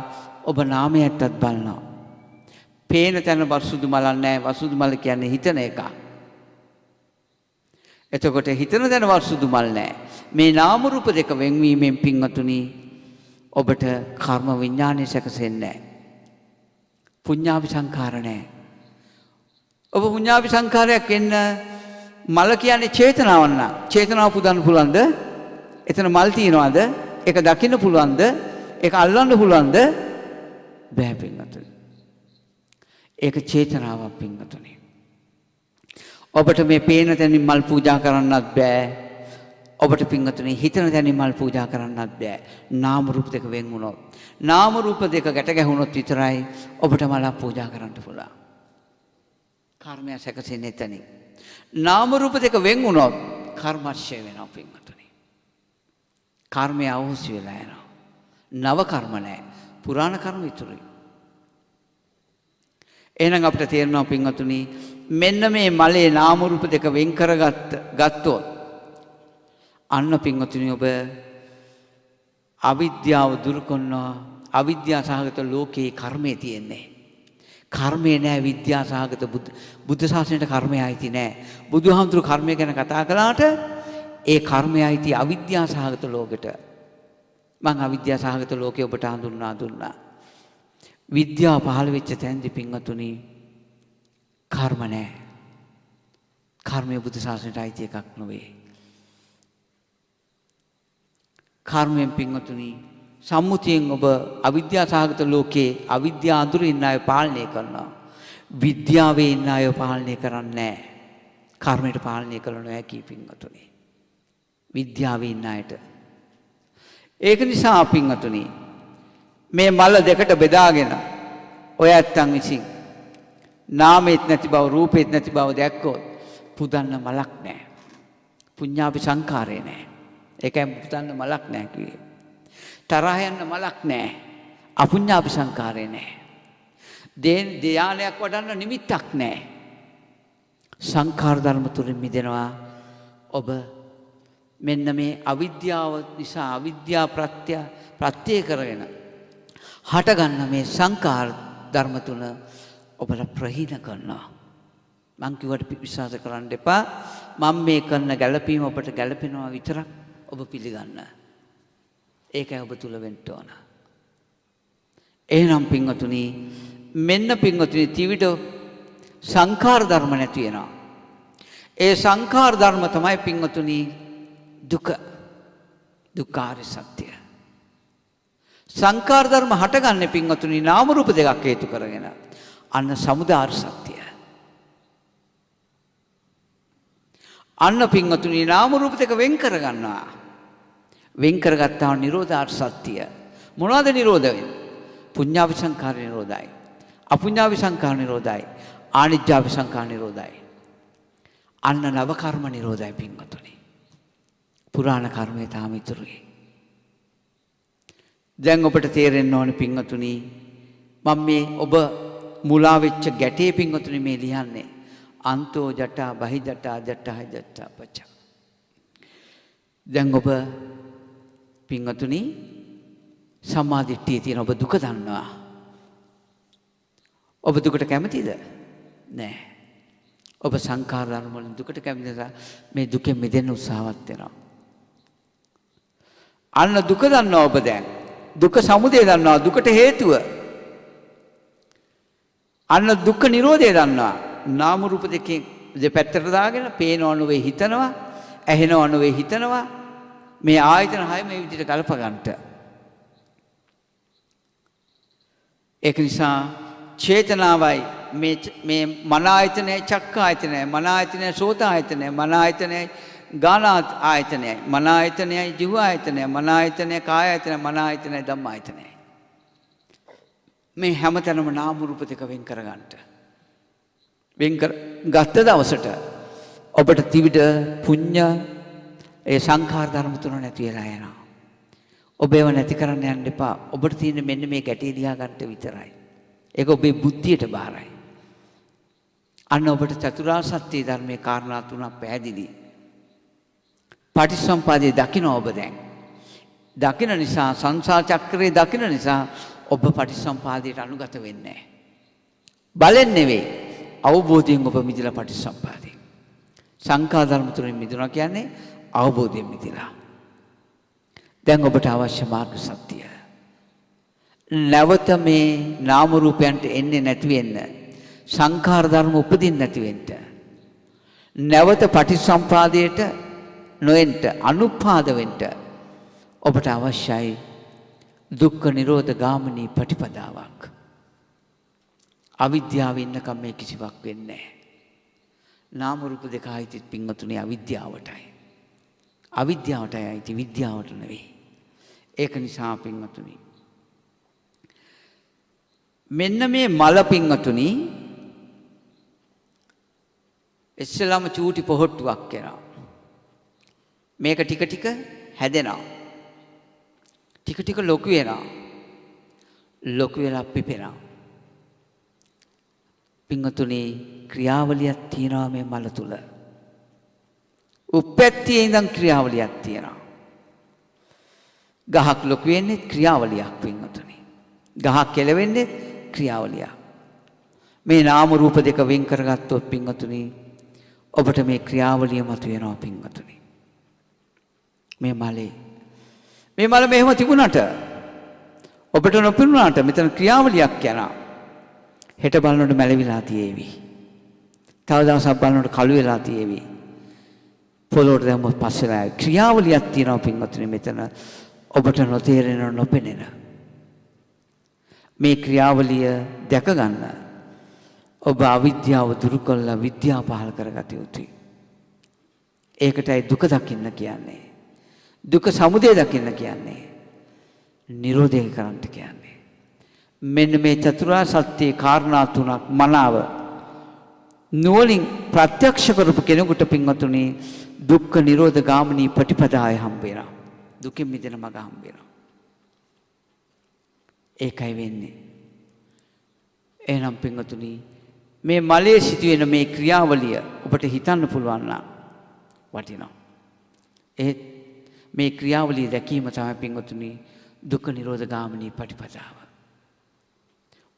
ඔබ නාමයටත් බලනවා. පේන තැන වසුදු මලක් නැහැ. වසුදු මල කියන්නේ හිතන එක. එතකොට හිතන තැන වසුදු මල් නැහැ. මේ නාම රූප දෙක වෙන්වීමෙන් පින්වතුනි ඔබට කර්ම විඥානය සැකසෙන්නේ නැහැ. පුඤ්ඤාභි සංඛාර නැහැ. ඔබ පුඤ්ඤාභි සංඛාරයක් වෙන්න මල කියන්නේ චේතනාවක් නා. චේතනාව පුදන්න පුළුවන්ද? එතන මල් තියනවාද? ඒක දකින්න පුළුවන්ද? ඒක අල්ලන්න පුළුවන්ද? බෑ පින්වතුනි. ඒක චේතනාවක් පින්වතුනි. ඔබට මේ පේන තැනින් මල් පූජා කරන්නත් බෑ. ඔබට පින්වතුනි හිතන තැනින් මල් පූජා කරන්නත් බෑ. නාම රූප දෙක වෙන් වුණොත්. නාම රූප දෙක ගැට ගැහුණොත් විතරයි ඔබට මලක් පූජා කරන්න පුළුවන්. කර්මය සැකසෙන්නේ එතනින්. නාම රූප දෙක වෙන් වුණොත් කර්මක්ෂය වෙනවා පින්වතුනි. කර්මය අවශ්‍ය වෙලා යනවා. නව කර්ම නැහැ. පුරාණ කර්ම ඉතුරුයි. එහෙනම් අපිට තේරෙනවා පින්වතුනි මෙන්න මේ මලේ නාම රූප දෙක වෙන් කරගත්තොත් අන්න පින්වතුනි ඔබ අවිද්‍යාව දුරු කරනවා. අවිද්‍යා සහගත ලෝකේ කර්මය තියෙන්නේ. කර්මය නෑ විද්‍යා සහගත බුද්ධ ශාසනයට කර්මය අයිති නෑ. බුදුහාමුදුරු කර්මය ගැන කතා කළාට ඒ කර්මය අයිති අවිද්‍යා සහගත ලෝකෙට. මං අවිද්‍යා සහගත ලෝකේ ඔබට හඳුන්වා දුන්නා. විද්‍යාව පහළ වෙච්ච තැනදී පින්වතුනි කර්ම නෑ. කර්මය බුද්ධ ශාසනයට අයිති එකක් නෙවෙයි. කර්මයෙන් පින්වතුනි සම්මුතියෙන් ඔබ අවිද්‍යා සහගත ලෝකේ අවිද්‍යා අඳුරේ ඉන්න අය පාලනය කරනවා. විද්‍යාවේ ඉන්න අය පාලනය කරන්නේ නැහැ. කර්මයට පාලනය කළ නොහැකි පින්වතුනි. විද්‍යාවේ ඉන්න අයට. ඒක නිසා පින්වතුනි මේ මල දෙකට බෙදාගෙන ඔය ඇත්තන් විසින් නාමෙත් නැති බව රූපෙත් නැති බව දැක්කොත් පුදන්න මලක් නැහැ. පුඤ්ඤාභි සංඛාරේ නැහැ. ඒකයි පුදන්න මලක් නැහැ කිව්වේ. තරහ යන්න මලක් නැහැ. අපුඤ්ඤාභි සංඛාරේ නැහැ. ධානයක් වඩන්න නිමිත්තක් නැහැ. සංඛාර ධර්ම තුලින් මිදෙනවා ඔබ. මෙන්න මේ අවිද්‍යාව නිසා අවිද්‍යා ප්‍රත්‍ය කරගෙන හටගන්න මේ සංඛාර ධර්ම තුන ඔබට ප්‍රහීන කරනවා. මං කිව්වට විශ්වාස කරන්න එපා. මම මේ කරන ගැළපීම ඔබට ගැළපෙනවා විතරක් ඔබ පිළිගන්න. ඒකයි ඔබ තුල වෙන්න ඕන. එහෙනම් පින්වතුනි මෙන්න පින්වතුනි ත්‍රිවිධ සංඛාර ධර්ම නැති වෙනවා. ඒ සංඛාර ධර්ම තමයි පින්වතුනි දුක. දුක්ඛාර සත්‍ය. සංඛාර ධර්ම හටගන්නේ පින්වතුනි නාම රූප දෙකක් හේතු කරගෙන. අන්න සමුදාය සත්‍ය. අන්න පින්වතුනි නාම රූප දෙක වෙන් කරගන්නවා. වෙන් කරගත්තා නිරෝධාර්ථ සත්‍ය. මොනවද නිරෝධ වෙන්නේ? පුඤ්ඤාභි සංඛාර නිරෝධයි. අපුඤ්ඤාභි සංඛාර නිරෝධයි. ආනිජ්ජාභි සංඛාර නිරෝධයි. අන්න නව කර්ම නිරෝධයි පින්වතුනි. පුරාණ කර්මය තාම ඉතුරුයි. දැන් ඔබට තේරෙන්න ඕනේ පින්වතුනි මම මේ ඔබ මුලා වෙච්ච ගැටේ පින්වතුනි මේ ලියන්නේ. අන්තෝ ජටා බහි ජටා ජටා ජටා පච. දැන් ඔබ පින්වතුනි සම්මාදිට්ඨිය තියෙන ඔබ දුක දන්නවා. ඔබ දුකට කැමතිද? නෑ. ඔබ සංඛාර ධර්ම වලින් දුකට කැමති නිසා මේ දුකෙන් මිදෙන්න උත්සාහවත් වෙනවා. අන්න දුක දන්නවා ඔබ දැන්. දුක සමුදය දන්නවා දුකට හේතුව. අන්න දුක්ඛ නිරෝධය දන්නවා. නාම රූප දෙකෙන් දෙපැත්තට දාගෙන පේනව නෙවෙයි හිතනවා, ඇහෙනව නෙවෙයි හිතනවා, මේ ආයතන 6 මේ විදිහට කල්ප ගන්නට. ඒක නිසා චේතනාවයි මේ මන ආයතනයයි චක්ක ආයතනයයි මන ආයතනයයි සෝත ආයතනයයි මන ආයතනයයි ගාන ආයතනයයි මන ආයතනයයි ජීව ආයතනයයි මන ආයතනයයි කාය ආයතනයයි මන ආයතනයයි ධම්ම ආයතනයයි මේ හැමතැනම නාම රූප දෙක වෙන් කර ගන්නට වෙන් කර ගත්ත දවසට ඔබට ත්‍රිවිධ පුඤ්ඤ ඒ සංඛාර ධර්ම තුන නැති වෙලා යනවා. ඔබ ඒව නැති කරන්න යන්න එපා. ඔබට තියෙන මෙන්න මේ ගැටේ දිහා ගන්නට විතරයි. ඒක ඔබේ බුද්ධියට බාරයි. අන්න ඔබට චතුරාර්ය සත්‍ය ධර්මයේ කාරණා තුනක් පැහැදිලි. පටිච්චසමුපාදයේ දකින්න ඔබ දැන්. දකින්න නිසා සංසාර චක්‍රයේ දකින්න නිසා ඔබ පටිච්චසමුපාදයට අනුගත වෙන්නේ නැහැ. බලෙන් නෙවෙයි අවබෝධයෙන් ඔබ මිදලා පටිච්චසමුපාදයෙන්. සංඛාර ධර්ම තුනෙන් මිදුණා කියන්නේ අවබෝධයෙන් මිදලා. දැන් ඔබට අවශ්‍ය මාර්ග සත්‍යය. නැවත මේ නාම රූපයන්ට එන්නේ නැති වෙන්න. සංඛාර ධර්ම උපදින්න නැති වෙන්න. නැවත පටිච්චසමුපාදයට නොෙන්න අනුපාද වෙන්න ඔබට අවශ්‍යයි දුක්ඛ නිරෝධ ගාමිනී ප්‍රතිපදාවක්. අවිද්‍යාව ඉන්නකම් මේ කිසිවක් වෙන්නේ නැහැ. නාම රූප දෙක ආයිතිත් පින්වතුනි අවිද්‍යාවටයි. අවිද්‍යාවටයි ආයිති විද්‍යාවට නෙවෙයි. ඒක නිසා පින්වතුනි මෙන්න මේ මල පින්වතුනි ඉස්සලම චූටි පොහොට්ටුවක් කරනවා. මේක ටික ටික හැදෙනවා. ටික ටික ලොකු වෙනවා. ලොකු වෙලා පිපෙනවා. පින්වතුනි ක්‍රියාවලියක් තියෙනවා මේ මල තුල. උප්පැත්තියේ ඉඳන් ක්‍රියාවලියක් තියෙනවා. ගහක් ලොකු වෙන්නේ ක්‍රියාවලියක් පින්වතුනි. ගහක් කෙලවෙන්නේ ක්‍රියාවලියක්. මේ නාම රූප දෙක වෙන් කරගත්තොත් පින්වතුනි ඔබට මේ ක්‍රියාවලිය මතුවෙනවා පින්වතුනි. මේ මල මෙහෙම තිබුණාට ඔබට නොපෙනුනාට මෙතන ක්‍රියාවලියක් යනවා. හෙට බලනකොට මැලවිලා තියේවි. තව දවසක් බලනකොට කළු වෙලා තියේවි. පොළොවට දැම්මොත් පස්සෙලා ක්‍රියාවලියක් තියෙනවා පින්වතුනි මෙතන ඔබට නොතේරෙන නොපෙනෙන. මේ ක්‍රියාවලිය දැක ගන්න ඔබ අවිද්‍යාව දුරු කළා විද්‍යාව පහළ කරගත යුතුයි. ඒකටයි දුක දකින්න කියන්නේ. දුක සමුදය දකින්න කියන්නේ. නිරෝධය කරන්න කියන්නේ. මෙන්න මේ චතුරාර්ය සත්‍යයේ කාරණා තුනක් මනාව නුවණින් ප්‍රත්‍යක්ෂ කරපු කෙනෙකුට පින්වතුනි දුක්ඛ නිරෝධ ගාමිනී ප්‍රතිපදාය හම්බ වෙනවා. දුකින් මිදෙන මඟ හම්බ වෙනවා. ඒකයි වෙන්නේ. එහෙනම් පින්වතුනි මේ මලයේ සිදුවෙන මේ ක්‍රියාවලිය ඔබට හිතන්න පුළුවන් නම් වටිනවා. මේ ක්‍රියාවලිය දැකීම තමයි පින්වතුනි දුක්ඛ නිරෝධ ගාමිනී ප්‍රතිපදාව.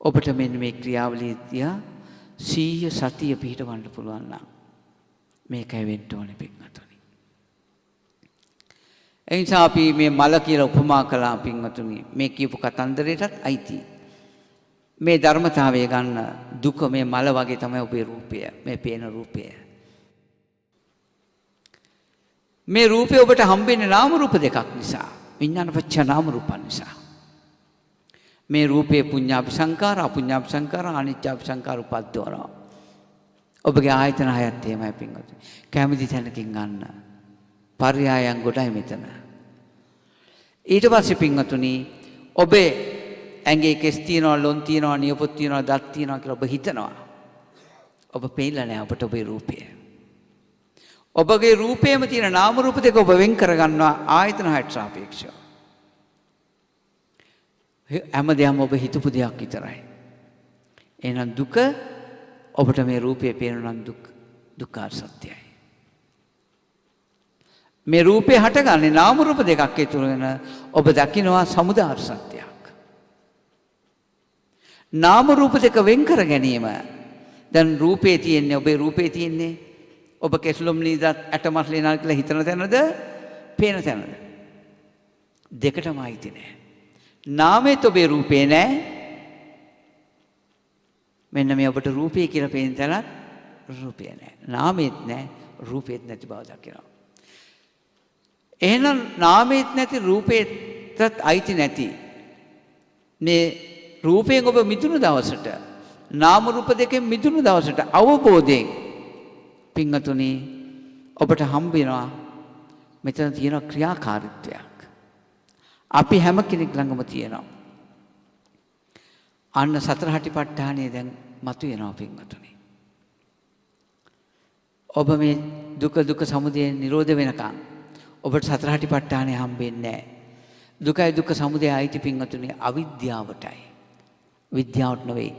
ඔබට මෙන්න මේ ක්‍රියාවලිය තියා සීය සතිය පිහිටවන්න පුළුවන් නම් මේකයි වෙන්න ඕනේ පින්වතුනි. එනිසා අපි මේ මල කියලා උපමා කළා පින්වතුනි. මේ කියපු කතන්දරයටත් අයිති. මේ ධර්මතාවය ගන්න දුක මේ මල වගේ තමයි ඔබේ රූපය. මේ පේන රූපය. මේ රූපය ඔබට හම්බෙන්නේ නාම රූප දෙකක් නිසා. විඥාන පත්‍ය නාම රූපන් නිසා. මේ රූපේ පුඤ්ඤාපි සංකාර අපුඤ්ඤාපි සංකාර අනිච්චාපි සංකාර උපද්දවනවා. ඔබගේ ආයතන හයත් එහෙමයි පින්වතුනි. කැමති තැනකින් ගන්න. පර්යායන් ගොඩයි මෙතන. ඊට පස්සේ පින්වතුනි ඔබේ ඇඟේ කෙස් තියනවා ලොන් තියනවා නියපොත් තියනවා දත් තියනවා කියලා ඔබ හිතනවා. ඔබ පෙන්නලා නැහැ ඔබට ඔබේ රූපය. ඔබගේ රූපේම තියෙන නාම රූප දෙක ඔබ වෙන් කරගන්නවා ආයතන හයට සාපේක්ෂව. හැමදේම ඔබ හිතපු දෙයක් විතරයි. එහෙනම් දුක ඔබට මේ රූපේ පේනවා නම් දුක්ඛ සත්‍යයි. මේ රූපේ හටගන්නේ නාම රූප දෙකක් ඇතුළු වෙන ඔබ දකිනවා සමුදාය සත්‍යයක්. නාම රූප දෙක වෙන් කර ගැනීම දැන් රූපේ තියෙන්නේ ඔබේ රූපේ තියෙන්නේ ඔබ කෙස්ලොම් නීදත් ඇටමස් ලේනා කියලා හිතන තැනද පේන තැනද දෙකටම අයිති නෑ. නාමෙත් ඔබේ රූපේ නෑ. මෙන්න මේ ඔබට රූපේ කියලා පේන තැනත් රූපේ නෑ. නාමෙත් නෑ රූපෙත් නැති බව දකිනවා. එහෙනම් නාමයේත් නැති රූපේටත් අයිති නැති මේ රූපයෙන් ඔබ මිදුණු දවසට නාම රූප දෙකෙන් මිදුණු දවසට අවබෝධයෙන් පින්වතුනි ඔබට හම්බ වෙනවා මෙතන තියෙන ක්‍රියාකාරීත්වයක්. අපි හැම කෙනෙක් ළඟම තියෙනවා. අන්න සතර හටිපට්ඨානය දැන් මතුවෙනවා පින්වතුනි. ඔබ මේ දුක සමුදය නිරෝධ වෙනකන් ඔබට සතර හටිපට්ඨානය හම්බෙන්නේ නැහැ. දුකයි දුක්ඛ සමුදය ආйти පින්වතුනි අවිද්‍යාවටයි. විද්‍යාවට නෙවෙයි.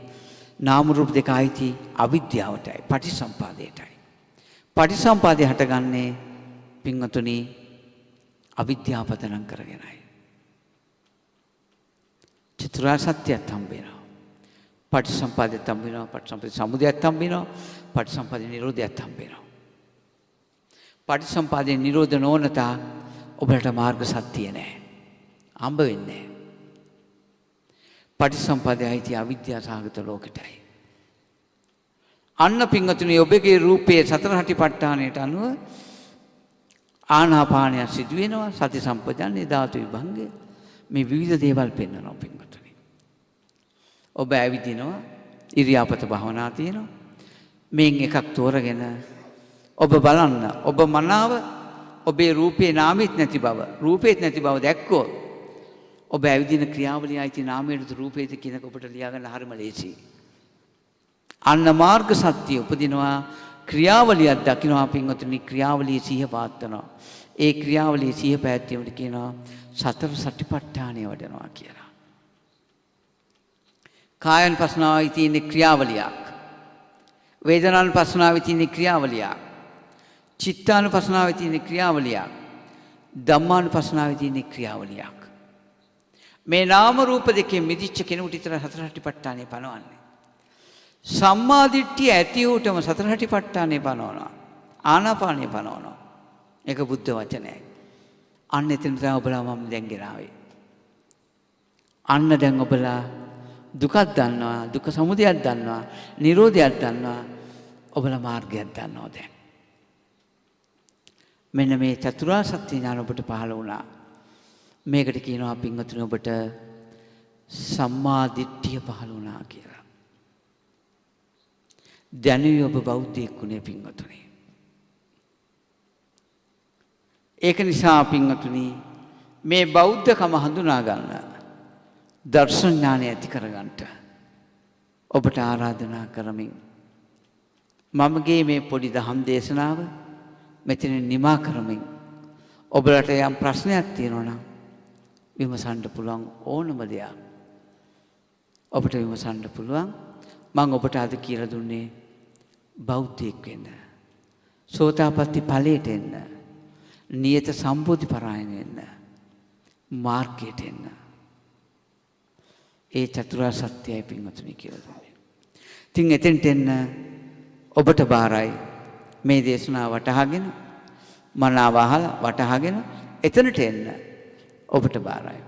නාම රූප දෙක ආйти අවිද්‍යාවටයි, පටිසම්පාදයටයි. පටිසම්පාදය හටගන්නේ පින්වතුනි අවිද්‍යාව පදනම් කරගෙනයි. චතුරාර්ය සත්‍යයත් හම්බ වෙනවා. පටිසම්පාදයත් හම්බ වෙනවා, පටිසම්පාද සමුදයත් හම්බ වෙනවා, පටිසම්පාද නිරෝධයත් හම්බ වෙනවා. පටිසම්පාදේ නිරෝධ නොවනතා ඔබට මාර්ග සත්‍ය නැහැ. හම්බ වෙන්නේ නැහැ. පටිසම්පාදේ ආйти අවිද්‍යාව සහගත ලෝකෙටයි. අන්න පින්වතුනි ඔබගේ රූපයේ සතර හටිපට්ඨානයට අනුව ආනාපානය සිදු වෙනවා, සති සම්පජාන්නේ ධාතු විභංගය මේ විවිධ දේවල් පෙන්වනවා පින්වතුනි. ඔබ ඇවිදිනවා, ඉරියාපත භාවනා තියෙනවා. මේන් එකක් තෝරගෙන ඔබ බලන්න, ඔබ මනාව ඔබේ රූපේ නාමෙත් නැති බව, රූපෙත් නැති බව දැක්කොත් ඔබ ඇවිදින ක්‍රියාවලිය ආйти නාමයේද රූපේද කියනක ඔබට ලියාගන්න හරිම ලේසියි. අන්න මාර්ග සත්‍ය උපදිනවා, ක්‍රියාවලියක් දකින්නවා පින්වතුනි, ක්‍රියාවලිය සිහිය පාත්වනවා. ඒ ක්‍රියාවලිය සිහිය පැවැත්වීමට කියනවා සතර සටිපට්ඨානය වඩනවා කියලා. කායන් පස්නාවේ තියෙන ක්‍රියාවලියක්, වේදනාන් පස්නාවේ තියෙන ක්‍රියාවලියක්, චිත්තාන පස්නාවේ තියෙන ක්‍රියාවලියක්, ධම්මාන පස්නාවේ තියෙන ක්‍රියාවලියක්. මේ නාම රූප දෙකෙන් මිදිච්ච කෙනෙකුට විතර සතර සටිපට්ඨානය පනවන්නේ. සම්මා දිට්ඨිය ඇති උටම සතර සටිපට්ඨානය පනවනවා. ආනාපානය පනවනවා. ඒක බුද්ධ වචනයයි. අන්න එතන තමයි ඔබලා මම දැන් ගෙනාවේ. අන්න දැන් ඔබලා දුකක් දන්නවා, දුක සමුදයක් දන්නවා, නිරෝධයක් දන්නවා, ඔබලා මාර්ගයක් දන්නවා දැන්. මෙන්න මේ චතුරාර්ය සත්‍ය ඥාන ඔබට පහළ වුණා. මේකට කියනවා පින්වතුනි ඔබට සම්මා දිට්ඨිය පහළ වුණා කියලා. දැනුයි ඔබ බෞද්ධයෙක් වුණේ පින්වතුනි. ඒක නිසා පින්වතුනි මේ බෞද්ධකම හඳුනා ගන්න, දර්ශන ඥානය ඇති කරගන්නට ඔබට ආරාධනා කරමින් මමගේ මේ පොඩි දහම් දේශනාව මෙතන නිමා කරමින් ඔබලට යම් ප්‍රශ්නයක් තියෙනවා නම් විමසන්න පුළුවන් ඕනම දෙයක් ඔබට විමසන්න පුළුවන්. මම ඔබට අද කියලා දුන්නේ බෞද්ධයෙක් වෙන්න, සෝතාපට්ටි ඵලයට එන්න, නියත සම්බෝධි පරායන වෙන්න, මාර්ගයට එන්න. ඒ චතුරාර්ය සත්‍යයි පින්වතුනි කියලා දුන්නේ. ඉතින් එතෙන්ට එන්න ඔබට බාරයි. මේ දේශනාව වටහාගෙන මනාව අහලා වටහාගෙන එතනට එන්න ඔබට බාරයි.